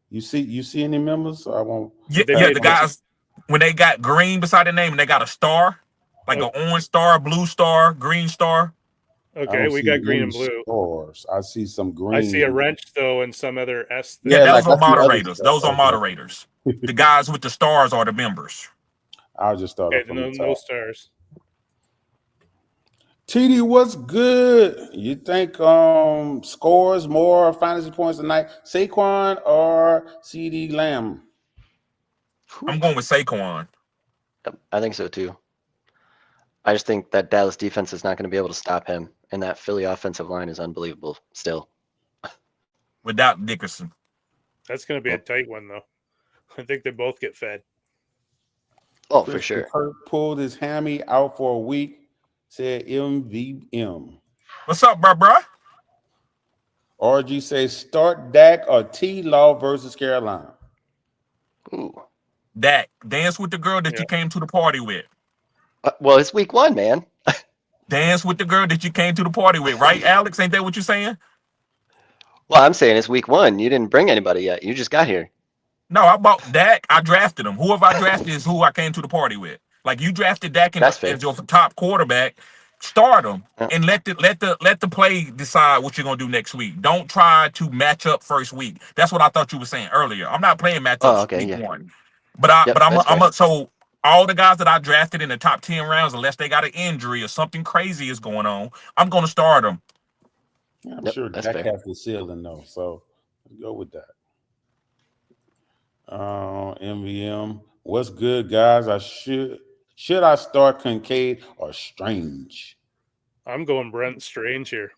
You see any members? I won't. Yeah. The guys when they got green beside their name and they got a star, like an orange star, blue star, green star. Okay, we got green and blue. Stars. I see some green. I see a wrench though and some other S. Yeah, those are moderators. Those are moderators. The guys with the stars are the members. I'll just start. Okay, no stars. TD, what's good? You think scores more fantasy points tonight? Saquon or CD Lamb? I'm going with Saquon. I think so too. I just think that Dallas defense is not going to be able to stop him, and that Philly offensive line is unbelievable still. Without Dickerson. That's going to be a tight one, though. I think they both get fed. Oh, for sure. Kirk pulled his hammy out for a week. Said MVM. What's up, bro? RG says start Dak or T-Law versus Carolina. Ooh. Dak, dance with the girl that you came to the party with. Well, it's week 1, man. Dance with the girl that you came to the party with, right, Alex? Ain't that what you're saying? Well, I'm saying it's week 1. You didn't bring anybody yet. You just got here. No, I bought Dak. I drafted him. Whoever I drafted is who I came to the party with. Like you drafted Dak That's fair. as your top quarterback. Start him Yeah. and let the play decide what you're gonna do next week. Don't try to match up first week. That's what I thought you were saying earlier. I'm not playing matchups Oh, okay, week yeah. 1, but That's fair. so all the guys that I drafted in the top 10 rounds, unless they got an injury or something crazy is going on, I'm gonna start them. Yeah, I'm Yep, sure that's Dak fair. has the ceiling though, so let's go with that. MVM, what's good, guys? Should I start Kincaid or Strange? I'm going Brent Strange here.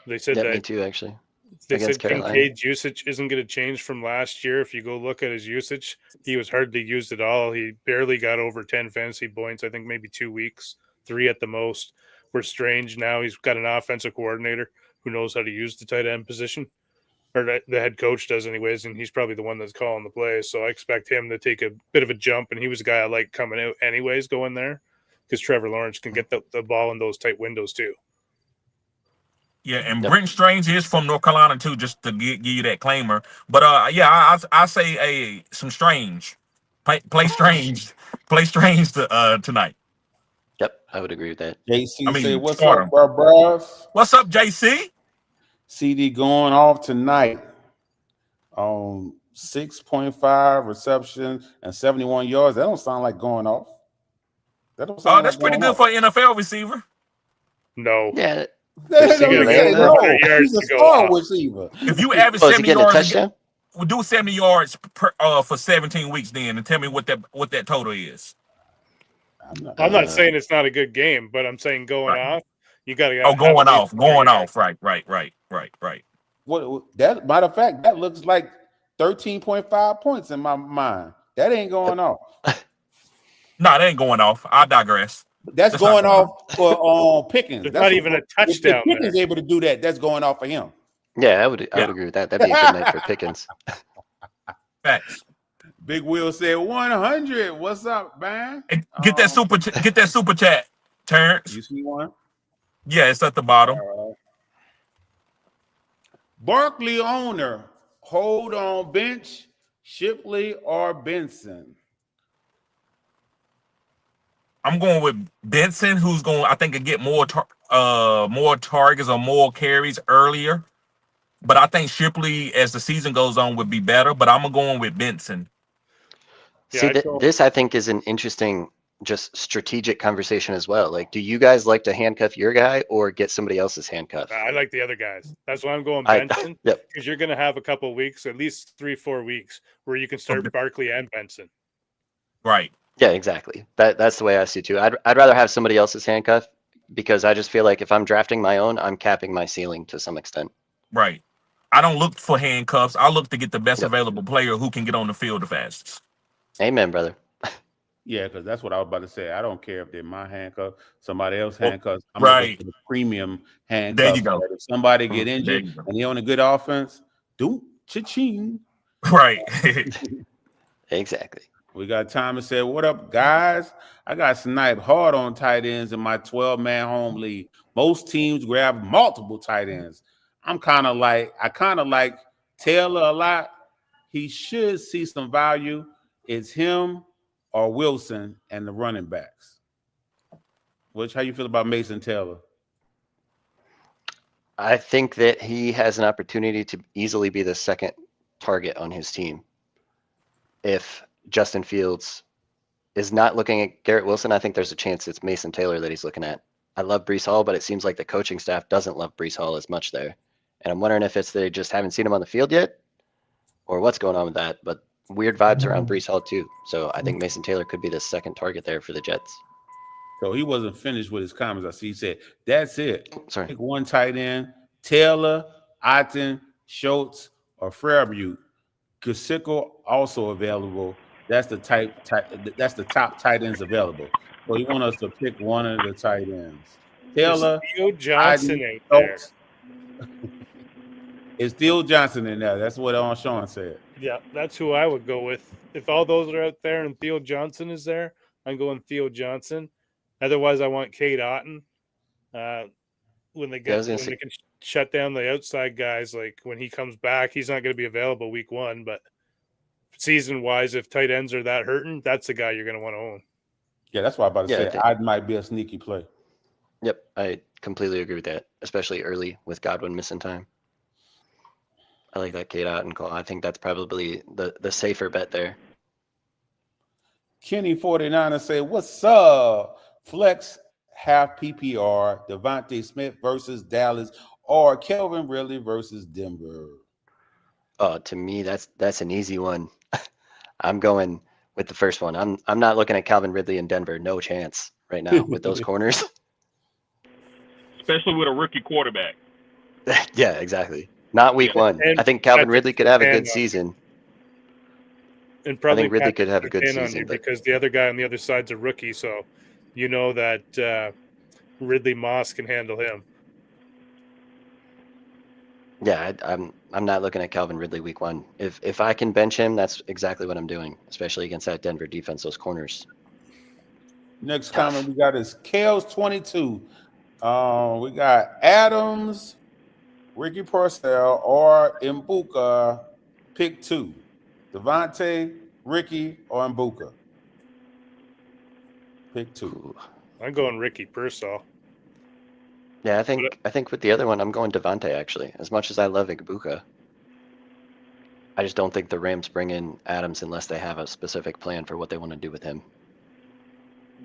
They said Me that too, actually. they Against said Carolina. Kincaid's usage isn't going to change from last year. If you go look at his usage, he was hardly used at all. He barely got over 10 fantasy points. I think maybe 2 weeks, 3 at the most. Where Strange now he's got an offensive coordinator who knows how to use the tight end position, or the head coach does anyways, and he's probably the one that's calling the plays. So I expect him to take a bit of a jump, and he was a guy I like coming out anyways going there because Trevor Lawrence can get the ball in those tight windows too. Yeah, and Yep. Brenton Strange is from North Carolina too, just to give you that claimer. But yeah, I say some Strange, play Strange, play Strange tonight. Yep, I would agree with that. JC I mean, say, what's start up, him. bros? What's up, JC? CD going off tonight on 6.5 receptions and 71 yards. That don't sound like going off. That don't sound That's like pretty going good off. for an NFL receiver. No. Yeah. That They're don't gonna say get no. 100 yards He's a to go star off. receiver. If you average Oh, is he 70 getting a yards, touchdown? we'll do 70 yards for 17 weeks then, and tell me what that total is. I'm not saying it's not a good game, but I'm saying going off, you got to Going off. Right. What that matter of fact, that looks like 13.5 points in my mind. That ain't going off. No, that ain't going off. I digress. That's going off for Pickens. There's That's not even a touchdown If Pickens there. able to do that, that's going off for him. Yeah, I would agree with that. That'd be a good night for Pickens. Facts. Big Will said 100. What's up, man? Hey, get that super chat, Terrence. You see one? Yeah, it's at the bottom. Barkley owner, hold on bench, Shipley or Benson? I'm going with Benson, who's going, I think, to get more targets or more carries earlier. But I think Shipley, as the season goes on, would be better. But I'm going with Benson. See, this I think is an interesting, just strategic conversation as well. Like, do you guys like to handcuff your guy or get somebody else's handcuff? I like the other guys. That's why I'm going Benson. Yep. Because you're going to have a couple of weeks, at least 3-4 weeks, where you can start Barkley and Benson. Right. Yeah, exactly. That's the way I see it too. I'd rather have somebody else's handcuff because I just feel like if I'm drafting my own, I'm capping my ceiling to some extent. Right. I don't look for handcuffs. I look to get the best available player who can get on the field the fastest. Amen, brother. Yeah, because that's what I was about to say. I don't care if they're my handcuff, somebody else's handcuffs. I'm right. For the premium handcuff. There you go. If somebody get injured and they on a good offense, do cha-ching. Right. Exactly. We got Thomas said, what up, guys? I got sniped hard on tight ends in my 12-man home league. Most teams grab multiple tight ends. I kind of like Taylor a lot. He should see some value. It's him or Wilson and the running backs. How you feel about Mason Taylor? I think that he has an opportunity to easily be the second target on his team. If Justin Fields is not looking at Garrett Wilson, I think there's a chance it's Mason Taylor that he's looking at. I love Breece Hall, but it seems like the coaching staff doesn't love Breece Hall as much there. And I'm wondering if it's they just haven't seen him on the field yet or what's going on with that. But weird vibes around Breece Hall too. So I think Mason Taylor could be the second target there for the Jets. So he wasn't finished with his comments. I see he said, that's it. Sorry. Pick one tight end, Taylor, Otten, Schultz, or Fairview. Gesicki also available. That's the that's the top tight ends available. So you want us to pick one of the tight ends. Taylor, Theo Johnson Otten, out there. It's Theo Johnson in there. That's what Sean said. Yeah, that's who I would go with. If all those are out there and Theo Johnson is there, I'm going Theo Johnson. Otherwise, I want Cade Otten. When they Yeah, I was get gonna they say- can shut down the outside guys, like when he comes back, he's not going to be available week 1. But season wise, if tight ends are that hurting, that's the guy you're going to want to own. Yeah, that's what I'm about to Yeah, I say. think- I might be a sneaky play. Yep, I completely agree with that, especially early with Godwin missing time. I like that Kate out and call. I think that's probably the safer bet there. Kenny 49er say, "What's up? Flex half PPR, Devontae Smith versus Dallas, or Kelvin Ridley versus Denver." Oh, to me, that's an easy one. I'm going with the first one. I'm not looking at Calvin Ridley in Denver. No chance right now with those corners. Especially with a rookie quarterback. Yeah, exactly. Not week 1. And I think Calvin Patrick Ridley could have a Surtain good on- season. And probably think Ridley Patrick could have a good Surtain on season, here but- because the other guy on the other side's a rookie, so you know that Ridley Moss can handle him. Yeah, I'm not looking at Calvin Ridley week 1. If I can bench him, that's exactly what I'm doing, especially against that Denver defense, those corners. Next Tough. comment we got is Kales 22. We got Adams, Ricky Purcell, or Mbuka. Pick 2. Devontae, Ricky, or Mbuka. Pick 2. Ooh. I'm going Ricky Pearsall. Yeah, I think with the other one, I'm going Devontae actually. As much as I love Igbuka, I just don't think the Rams bring in Adams unless they have a specific plan for what they want to do with him.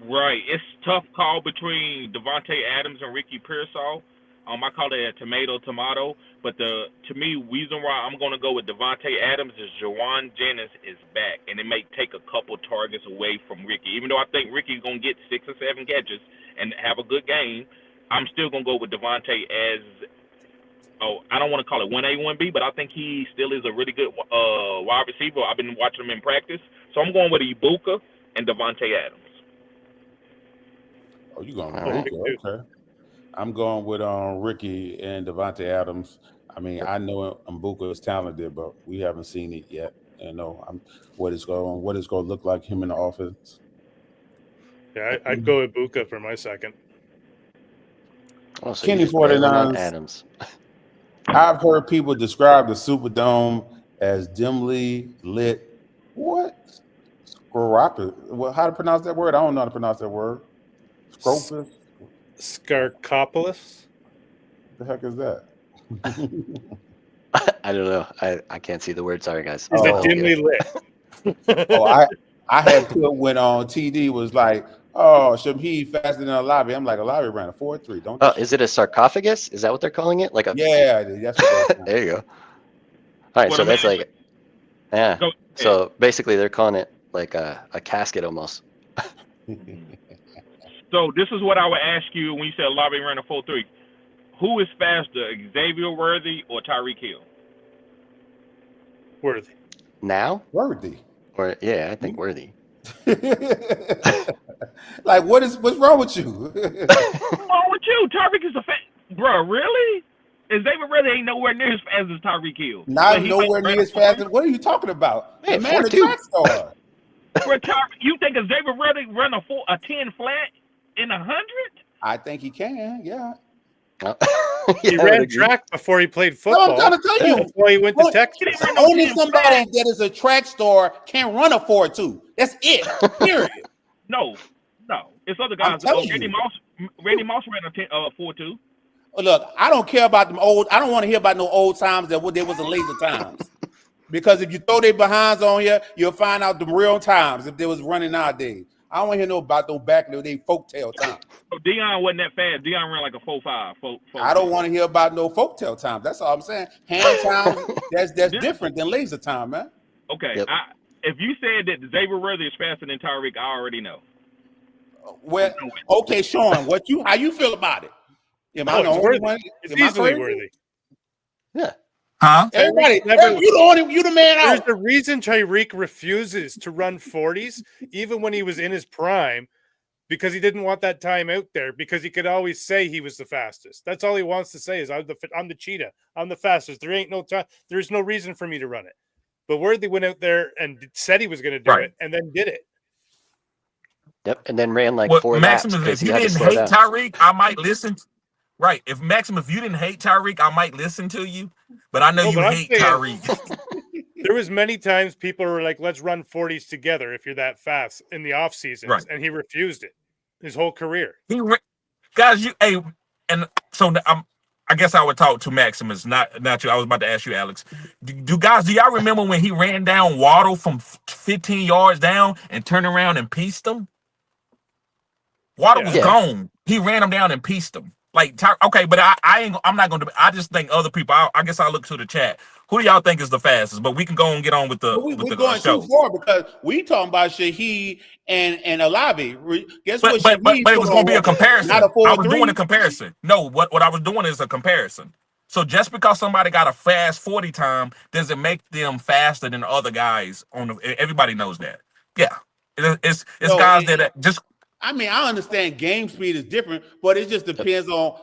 Right. It's tough call between Devontae Adams and Ricky Pearsall. I call it a tomato, but to me, reason why I'm going to go with Devontae Adams is Jawan Jennings is back, and it may take a couple targets away from Ricky. Even though I think Ricky's going to get 6 or 7 catches and have a good game, I'm still going to go with Devontae as, I don't want to call it 1A, 1B, but I think he still is a really good wide receiver. I've been watching him in practice. So I'm going with Ibuka and Devontae Adams. Oh, you going with All right. Mbuka? Okay. I'm going with Ricky and Devontae Adams. I mean, I know Mbuka is talented, but we haven't seen it yet. And know what it's going to look like him in the offense. Yeah, I'd go with Buka for my second. Oh, so Kenny you just bailing on 49ers. Adams. I've heard people describe the Superdome as dimly lit. What? Well, how to pronounce that word? I don't know how to pronounce that word. Scropus? Scarcopolis? What the heck is that? I don't know. I can't see the word. Sorry, guys. Is Oh. it dimly lit? Oh, I had put when on TD was like, oh, Shamheed faster than a lobby. I'm like, a lobby ran a 4.3. Don't. Oh, is it a sarcophagus? Is that what they're calling it? Like a Yeah, that's what there you go. All right, What so I'm that's like, yeah. Go ahead. So basically, they're calling it like a casket almost. So this is what I would ask you when you said lobby ran a 4.3. Who is faster, Xavier Worthy or Tyreek Hill? Worthy. Now, Worthy. or yeah, I think worthy. Like, what's wrong with you? What's wrong with you? Tyreek is bro. Really? Xavier Worthy ain't nowhere near as fast as Tyreek Hill. Not But he nowhere might near as fast. What are you talking about? Man, The man, a 4.2. track star. You think Xavier Worthy run a 10 flat in 100? I think he can. Yeah. He Yeah, I would ran agree. track before he played No, football. I'm trying to tell you. That's why he went to What? Texas. Only somebody that is a track star can run a 4.2. That's it. Period. No. It's other guys. telling Randy you. Moss ran a 4.2. Look, I don't care about them old. I don't want to hear about no old times that there was a later times. Because if you throw their behinds on here, you'll find out the real times if they was running nowadays. I don't want to hear no about no back in the day folktale times. So Deion wasn't that fast. Deion ran like a 4.5. I don't want to hear about no folktale times. That's all I'm saying. Hand time, that's Yeah. different than laser time, man. Okay. Yep. If you said that Xavier Worthy is faster than Tyreek, I already know. Well, okay, Sean, how you feel about it? Am I Oh, the it's only worthy. one? It's Am I easily crazy? worthy. Yeah. Huh? Everybody, Never- you the man There's out. a reason Tyreek refuses to run 40s, even when he was in his prime, because he didn't want that time out there, because he could always say he was the fastest. That's all he wants to say is, I'm the cheetah. I'm the fastest. There ain't no time. There's no reason for me to run it. But Worthy went out there and said he was going to do Right. it and then did it. Yep. And then ran like Well, 4 laps Maximus, because if he you had to didn't slow hate down. Tyreek, I might listen. Right. If you didn't hate Tyreek, I might listen to you, but I know you I'm hate saying, Tyreek. there was many times people were like, let's run 40s together if you're that fast in the off seasons. Right. And he refused it his whole career. Guys, and so I guess I would talk to Maximus, not you. I was about to ask you, Alex. Do y'all remember when he ran down Waddle from 15 yards down and turned around and pieced him? Waddle was gone. He ran him down and pieced him. Like, okay, but I'm not going to. I just think other people. I guess I'll look to the chat. Who do y'all think is the fastest? But we can go and get on with the we're going show. too far because we talking about Shaheed and Olavi. Guess what? But it was going to be a comparison. Not a 4-3. I was doing a comparison. No, what I was doing is a comparison. So just because somebody got a fast 40 time doesn't make them faster than other guys. Everybody knows that. Yeah, it's guys that just. I mean, I understand game speed is different, but it just depends on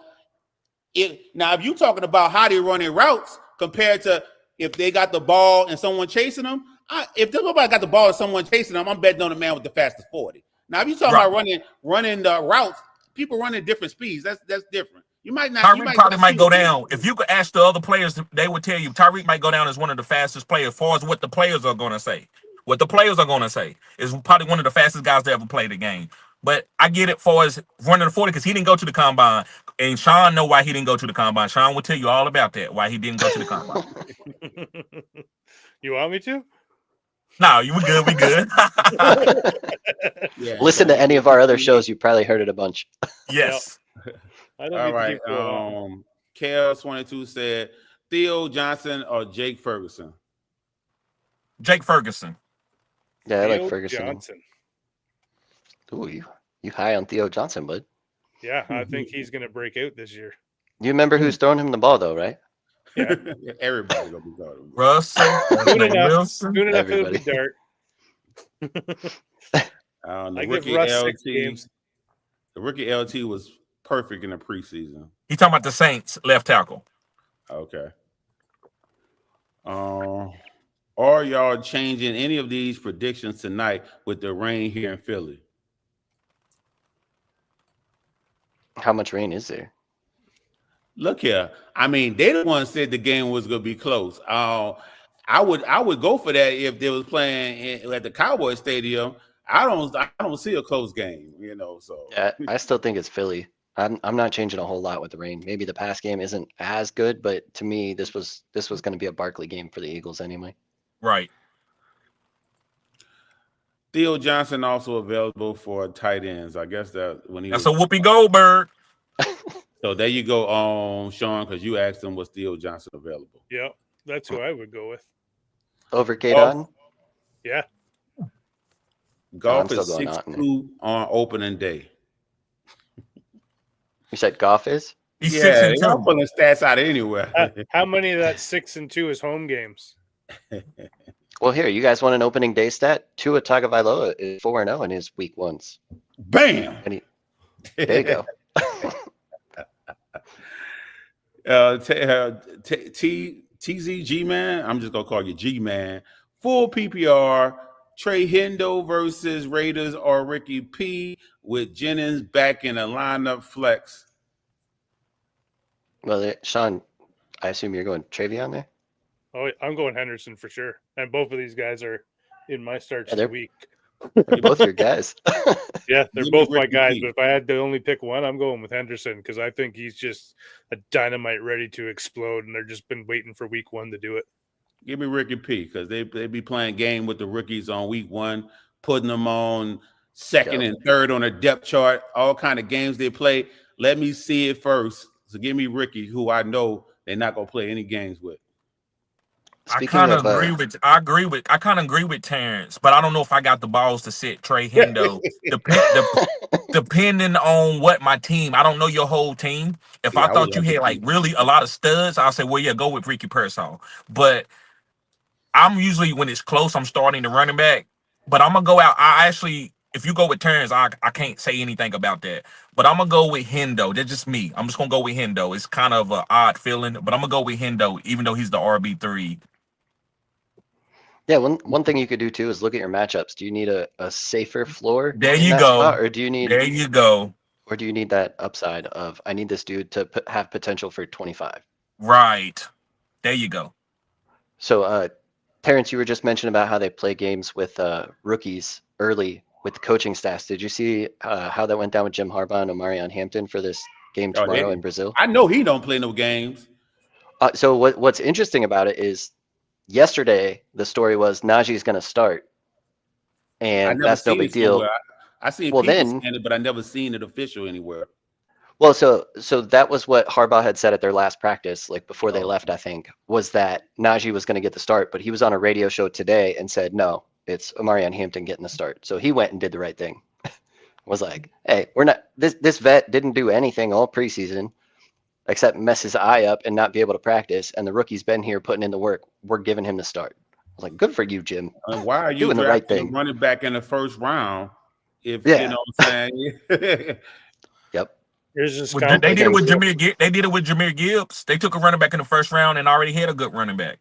it. Now, if you're talking about how they run their routes compared to if they got the ball and someone chasing them, if nobody got the ball and someone chasing them, I'm betting on the man with the fastest 40. Now, if you're talking about running the routes, people run at different speeds. That's different. You might not. Tyreek probably might go down. If you could ask the other players, they would tell you Tyreek might go down as one of the fastest players. As far as what the players are going to say, is probably one of the fastest guys to ever play the game. But I get it for as running the 40 because he didn't go to the combine. And Sean know why he didn't go to the combine. Sean will tell you all about that, why he didn't go to the combine. You want me to? No, we good. Yeah, listen to any of our other shows. You probably heard it a bunch. Yes. I don't all right. KL22 said Theo Johnson or Jake Ferguson. Jake Ferguson. Yeah, I Theo like Ferguson. Johnson. Ooh, you high on Theo Johnson, bud? Yeah, I think he's going to break out this year. You remember who's throwing him the ball, though, right? Yeah, everybody gonna be throwing Russell. Soon enough, it'll be Dart. The rookie LT. The rookie LT was perfect in the preseason. He talking about the Saints left tackle. Okay. Are y'all changing any of these predictions tonight with the rain here in Philly? How much rain is there? Look here. I mean, they the ones said the game was going to be close. I would go for that if they was playing at the Cowboys stadium. I don't see a close game, So yeah, I still think it's Philly. I'm not changing a whole lot with the rain. Maybe the pass game isn't as good, but to me, this was going to be a Barkley game for the Eagles anyway. Right. Theo Johnson also available for tight ends. I guess that's a Whoopi Goldberg. So there you go, Sean, because you asked him was Theo Johnson available. Yeah, that's who I would go with. Over K-Don? Yeah. Golf is 6-2 on opening day. You said Goff is? He's 6-2. I'm pulling stats out anywhere. How many of that 6-2 is home games? Well, here, you guys want an opening day stat? Tua Tagovailoa is 4-0 in his week ones. Bam! There you go. TZG man, I'm just gonna call you G man. Full PPR. Trey Hendo versus Raiders or Ricky P with Jennings back in a lineup flex. Well, Sean, I assume you're going Travion there? Oh, I'm going Henderson for sure. And both of these guys are in my starts of the week. They're both your guys. Yeah, they're both my guys. But if I had to only pick one, I'm going with Henderson because I think he's just a dynamite ready to explode, and they're just been waiting for week one to do it. Give me Ricky P because they be playing game with the rookies on week one, putting them on second and third on a depth chart, all kind of games they play. Let me see it first. So give me Ricky, who I know they're not gonna play any games with. I kind of agree with Terrence, but I don't know if I got the balls to sit Trey Hendo. Depending on what my team, I don't know your whole team. If I thought you had like really a lot of studs, I'll say, well, yeah, go with Ricky Pearsall. But I'm usually when it's close, I'm starting the running back. But I'm gonna go out. If you go with Terrence, I can't say anything about that. But I'm gonna go with Hendo. That's just me. I'm just gonna go with Hendo. It's kind of an odd feeling, but I'm gonna go with Hendo, even though he's the RB3. Yeah, one thing you could do too is look at your matchups. Do you need a safer floor? There you go. Or do you need? There you go. Or do you need that upside of I need this dude to have potential for 25? Right. There you go. So, Terrence, you were just mentioning about how they play games with rookies early with the coaching staffs. Did you see how that went down with Jim Harbaugh and Omarion Hampton for this game tomorrow in Brazil? I know he don't play no games. So what's interesting about it is yesterday the story was Najee's going to start, and that's no big deal. I seen people saying it, but I never seen it official anywhere. Well, so that was what Harbaugh had said at their last practice, like before they left, I think, was that Najee was going to get the start, but he was on a radio show today and said, no, it's Omarion Hampton getting the start. So he went and did the right thing. Was like, hey, we're not, this vet didn't do anything all preseason except mess his eye up and not be able to practice. And the rookie's been here putting in the work. We're giving him the start. I was like, good for you, Jim. And why are you doing the right thing? Running back in the first round? If you know what I'm saying. Yep. They did it with Jahmyr Gibbs. They took a running back in the first round and already had a good running back.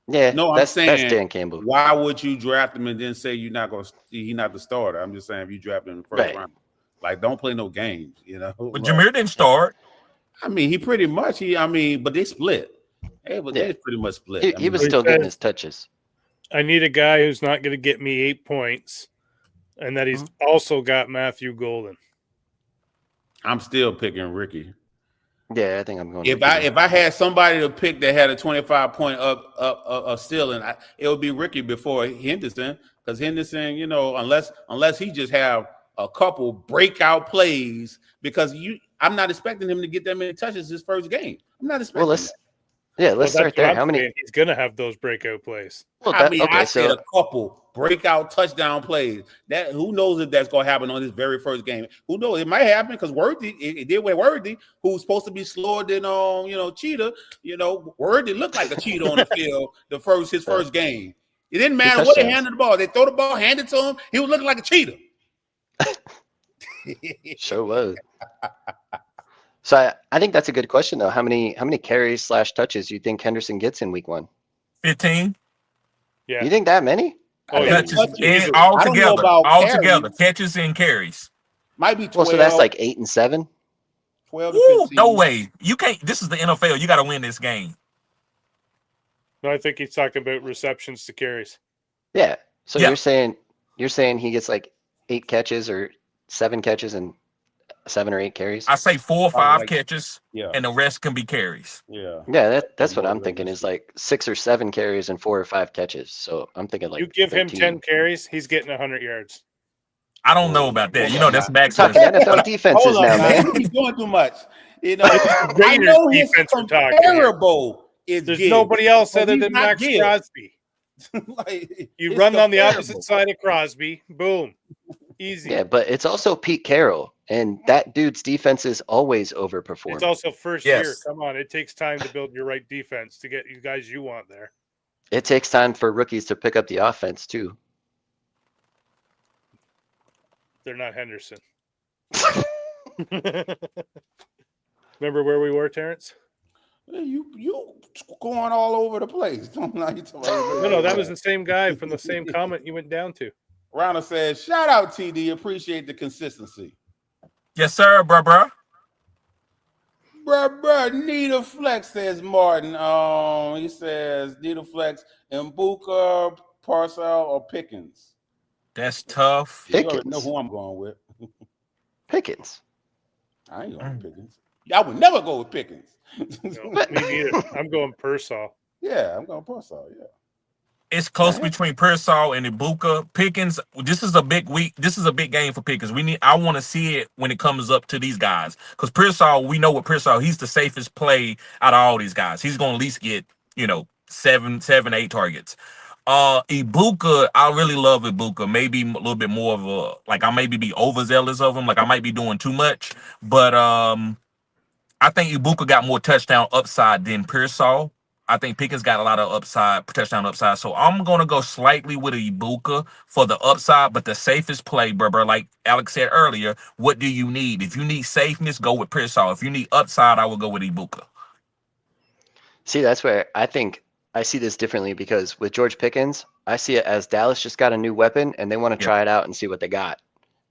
Yeah, no, I'm saying that's Dan Campbell. Why would you draft him and then say he's not the starter? I'm just saying if you draft him in the first round, like don't play no games, you know. But Jahmyr didn't start. I mean, he pretty much but they split. They pretty much split. He was still getting his touches. I need a guy who's not going to get me 8 points, and that he's also got Matthew Golden. I'm still picking Ricky. Yeah, I think I'm going. If I had somebody to pick that had a 25-point up ceiling, it would be Ricky before Henderson, because Henderson, you know, unless he just have a couple breakout plays, because I'm not expecting him to get that many touches his first game. I'm not expecting. Well, let's start there. How many? He's going to have those breakout plays. Well, I said a couple breakout touchdown plays. That who knows if that's going to happen on his very first game? Who knows? It might happen because Worthy, it did with Worthy, who's supposed to be slower than Cheetah. You know, Worthy looked like a cheetah on the field his first game. It didn't matter what they handed the ball. They throw the ball, hand it to him. He was looking like a cheetah. Sure was. So I think that's a good question though. How many carries / touches do you think Henderson gets in week 1? 15. Yeah. You think that many? Touches and all together, catches and carries. Might be 12. Well, so that's like 8 and 7. 12 to 15. No way. You can't. This is the NFL. You got to win this game. No, I think he's talking about receptions to carries. Yeah. So you're saying he gets like 8 catches or 7 catches and 7 or 8 carries? I say 4 or 5 catches, and the rest can be carries. Yeah, that's what I'm thinking is like 6 or 7 carries and 4 or 5 catches. So I'm thinking like you give 13. him 10 carries, he's getting 100 yards. I don't know about that. You know, that's max. NFL defenses now, man. He's doing too much. You know, I know his comparable is There's nobody else other than Max Crosby. You run on the opposite side of Crosby, boom. Easy. Yeah, but it's also Pete Carroll, and that dude's defenses always overperform. It's also first year. Come on, it takes time to build your right defense to get you guys you want there. It takes time for rookies to pick up the offense too. They're not Henderson. Remember where we were, Terrence? You going all over the place. No, that was the same guy from the same comment you went down to. Rounder says, shout out TD, appreciate the consistency. Yes, sir, bruh. Need a flex, says Martin. He says, need a flex, Mbuka, Parcell, or Pickens. That's tough. You already know who I'm going with. Pickens. I ain't going with Pickens. I would never go with Pickens. No, me neither. I'm going Pearsall. Yeah, I'm going Pearsall, yeah. It's close between Pearsall and Ibuka. Pickens, this is a big week. This is a big game for Pickens. I want to see it when it comes up to these guys. Because Pearsall, we know with Pearsall, he's the safest play out of all these guys. He's going to at least get, 7, 8 targets. Ibuka, I really love Ibuka. Maybe a little bit more of a, I maybe be overzealous of him. I might be doing too much. But I think Ibuka got more touchdown upside than Pearsall. I think Pickens got a lot of touchdown upside. So I'm going to go slightly with Ibuka for the upside, but the safest play, brother, like Alex said earlier, what do you need? If you need safeness, go with Pearsall. If you need upside, I will go with Ibuka. See, that's where I think I see this differently, because with George Pickens, I see it as Dallas just got a new weapon and they want to try it out and see what they got.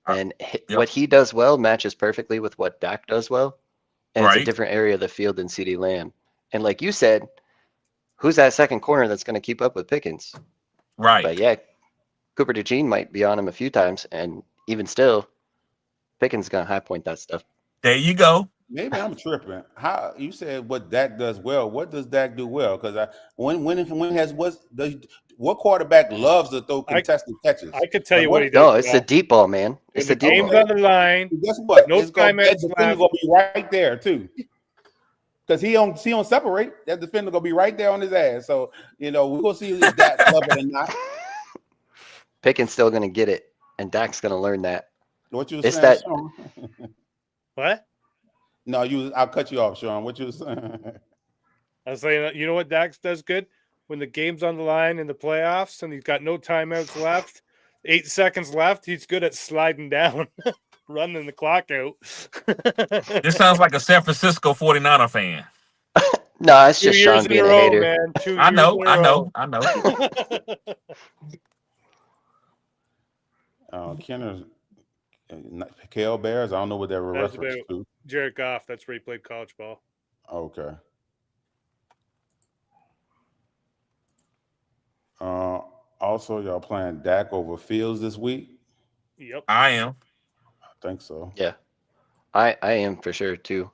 And what he does well matches perfectly with what Dak does well. And it's a different area of the field than CeeDee Lamb. And like you said, who's that second corner that's going to keep up with Pickens? Right. But yeah, Cooper DeJean might be on him a few times, and even still, Pickens is going to high point that stuff. There you go. Maybe I'm tripping. How you said what Dak does well? What does Dak do well? Because what quarterback loves to throw contested catches? I could tell you what he does. No, it's the deep ball, man. It's the deep ball. Game's on the line. Guess what? No timeouts that defender gonna be right there too. Because he don't separate. That defender gonna be right there on his ass. So we're gonna see if Dak love it or not. Pickens still gonna get it, and Dak's gonna learn that. What you was saying, Sean? What? No, I'll cut you off, Sean. What you was saying? I was saying, you know what Dax does good? When the game's on the line in the playoffs and he's got no timeouts left, 8 seconds left, he's good at sliding down, running the clock out. This sounds like a San Francisco 49er fan. No, it's just Sean being a hater. Man. I know. Kenner's Kale Bears. I don't know what that reference to. Jared Goff. That's where he played college ball. Okay. Also, y'all playing Dak over Fields this week? Yep. I am. I think so. Yeah. I am for sure too.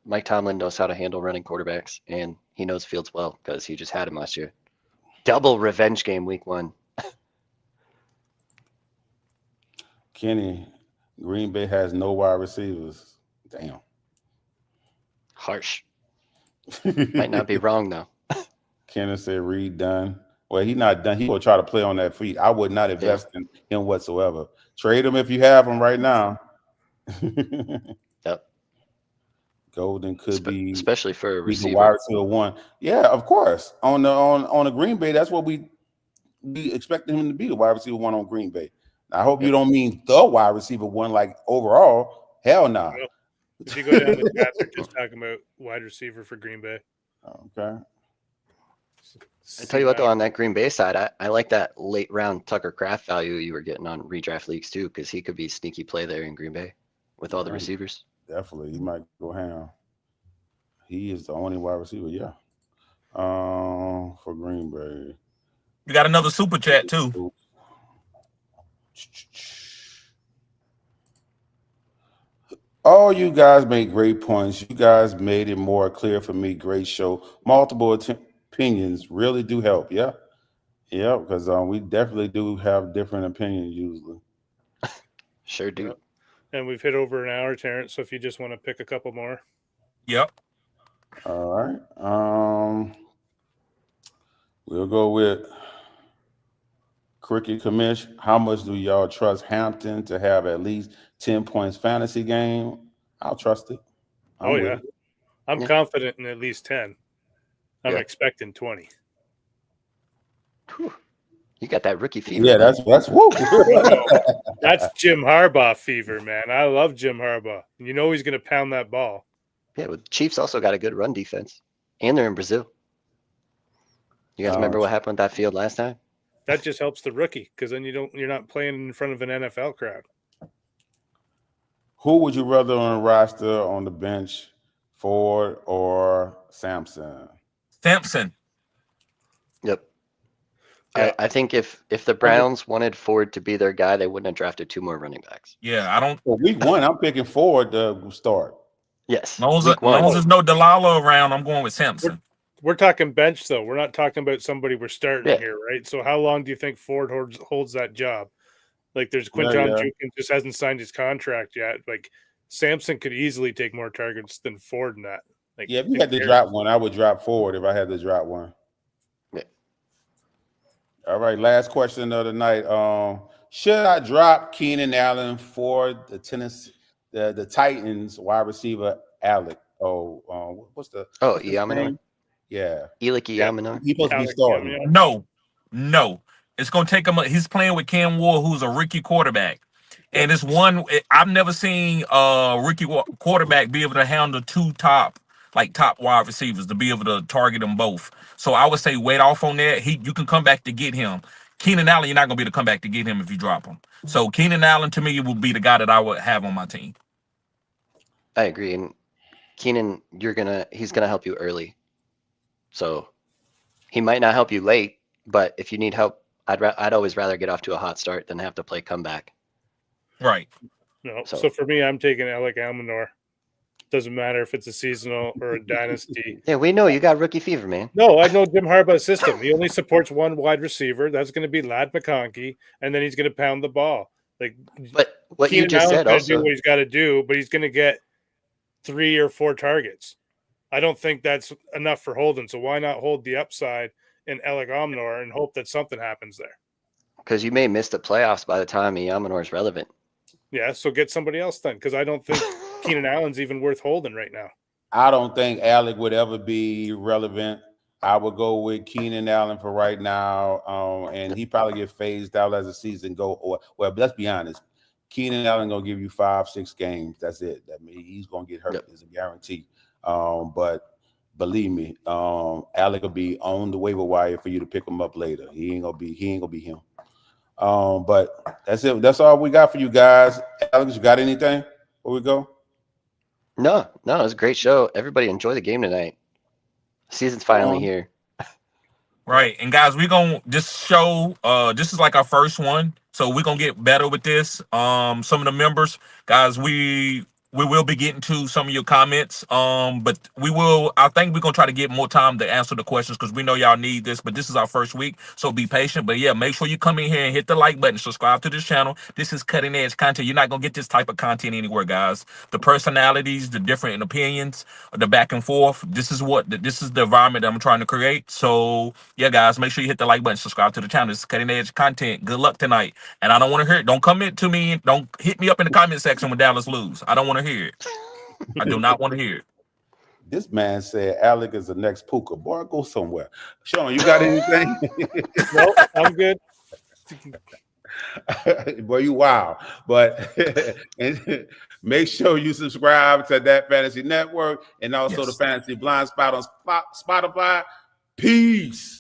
Mike Tomlin knows how to handle running quarterbacks, and he knows Fields well because he just had him last year. Double revenge game week 1. Kenny, Green Bay has no wide receivers. Damn. Harsh. Might not be wrong though. Kenny said Reed done. Well, he's not done. He will try to play on that feet. I would not invest in him whatsoever. Trade him if you have him right now. Yep. Golden could be, especially for a receiver. Wide receiver 1. Yeah, of course. On the Green Bay, that's what we expected him to be, the wide receiver 1 on Green Bay. I hope you don't mean the wide receiver 1 like overall. Hell no. Well, if you go down the path, they're just talking about wide receiver for Green Bay. Okay. I tell you what, though, on that Green Bay side, I like that late round Tucker Kraft value you were getting on redraft leagues too, because he could be a sneaky play there in Green Bay with all the receivers. Definitely, he might go ham. He is the only wide receiver, yeah. For Green Bay. You got another super chat too. Oh, you guys made great points. You guys made it more clear for me. Great show. Multiple opinions really do help. Yeah. Yeah, because we definitely do have different opinions usually. Sure do. Yep. And we've hit over an hour, Terrence, so if you just want to pick a couple more. Yep. All right. We'll go with Cricket Commish. How much do y'all trust Hampton to have at least 10 points fantasy game? I'll trust it. I'm confident in at least 10. I'm expecting 20. Whew. You got that rookie fever. Yeah, that's woo. That's Jim Harbaugh fever, man. I love Jim Harbaugh. You know he's going to pound that ball. Yeah, well, Chiefs also got a good run defense, and they're in Brazil. You guys remember what happened with that field last time? That just helps the rookie because then you're not playing in front of an NFL crowd. Who would you rather on a roster on the bench, Ford or Sampson? Sampson. Yep. Yeah. I think if the Browns wanted Ford to be their guy, they wouldn't have drafted 2 more running backs. Yeah, I don't. Well, week 1, I'm picking Ford to start. Yes. As long as there's no Delilah around, I'm going with Sampson. We're talking bench, though. We're not talking about somebody we're starting here, right? So how long do you think Ford holds that job? Like, there's Quinton Jenkins just hasn't signed his contract yet. Like, Sampson could easily take more targets than Ford in that. Like, yeah, if you had to drop one, I would drop Ford if I had to drop one. Yeah. All right, last question of the night. Should I drop Keenan Allen for the Titans wide receiver Alec? What's the Iamino? Yeah. Elik Iamino. He's supposed to be starting. No. It's going to take him. He's playing with Cam Ward, who's a rookie quarterback. And it's one, I've never seen a rookie quarterback be able to handle 2 top wide receivers, to be able to target them both. So I would say wait off on that. You can come back to get him. Keenan Allen, you're not going to be able to come back to get him if you drop him. So Keenan Allen to me will be the guy that I would have on my team. I agree. And Keenan, he's gonna help you early. So he might not help you late, but if you need help, I'd always rather get off to a hot start than have to play comeback. Right. No. So- So for me, I'm taking Alec Almanor. Doesn't matter if it's a seasonal or a dynasty. Yeah, we know you got rookie fever, man. No, I know Jim Harbaugh's system. He only supports one wide receiver. That's going to be Ladd McConkey, and then he's going to pound the ball. Like, But what you Keenan just Allen's said gonna do also, what he's got to do, but he's going to get 3 or 4 targets. I don't think that's enough for Holden. So why not hold the upside in Alec Almanor and hope that something happens there? because you may miss the playoffs by the time Almanor is relevant. Yeah, so get somebody else then, because I don't think Keenan Allen's even worth holding right now. I don't think Alec would ever be relevant. I would go with Keenan Allen for right now, and he probably get phased out as the season go. Or well, let's be honest, Keenan Allen gonna give you 5-6 games. That's it. That means he's gonna get hurt. It's a guarantee. But believe me, Alec will be on the waiver wire for you to pick him up later. He ain't gonna be him. But that's it. That's all we got for you guys. Alex, you got anything before we go? No, it was a great show. Everybody enjoy the game tonight. Season's finally here. Right. And guys, we're gonna this show, this is like our first one. So we're gonna get better with this. Some of the members, guys, we will be getting to some of your comments. But I think we're gonna try to get more time to answer the questions because we know y'all need this, but this is our first week. So be patient. But yeah, make sure you come in here and hit the like button, subscribe to this channel. This is cutting edge content. You're not gonna get this type of content anywhere, guys. The personalities, the different opinions, the back and forth. This is the environment that I'm trying to create. So yeah, guys, make sure you hit the like button, subscribe to the channel. This is cutting edge content. Good luck tonight. And I don't want to hear it. Don't comment to me. Don't hit me up in the comment section when Dallas lose. I don't want to hear it. I do not want to hear it. This man said Alec is the next Puka. Boy, go somewhere. Sean, you got anything? No, I'm good. Boy, you wow. But and make sure you subscribe to That Fantasy Network and also the Fantasy Blind Spot on Spotify. Peace.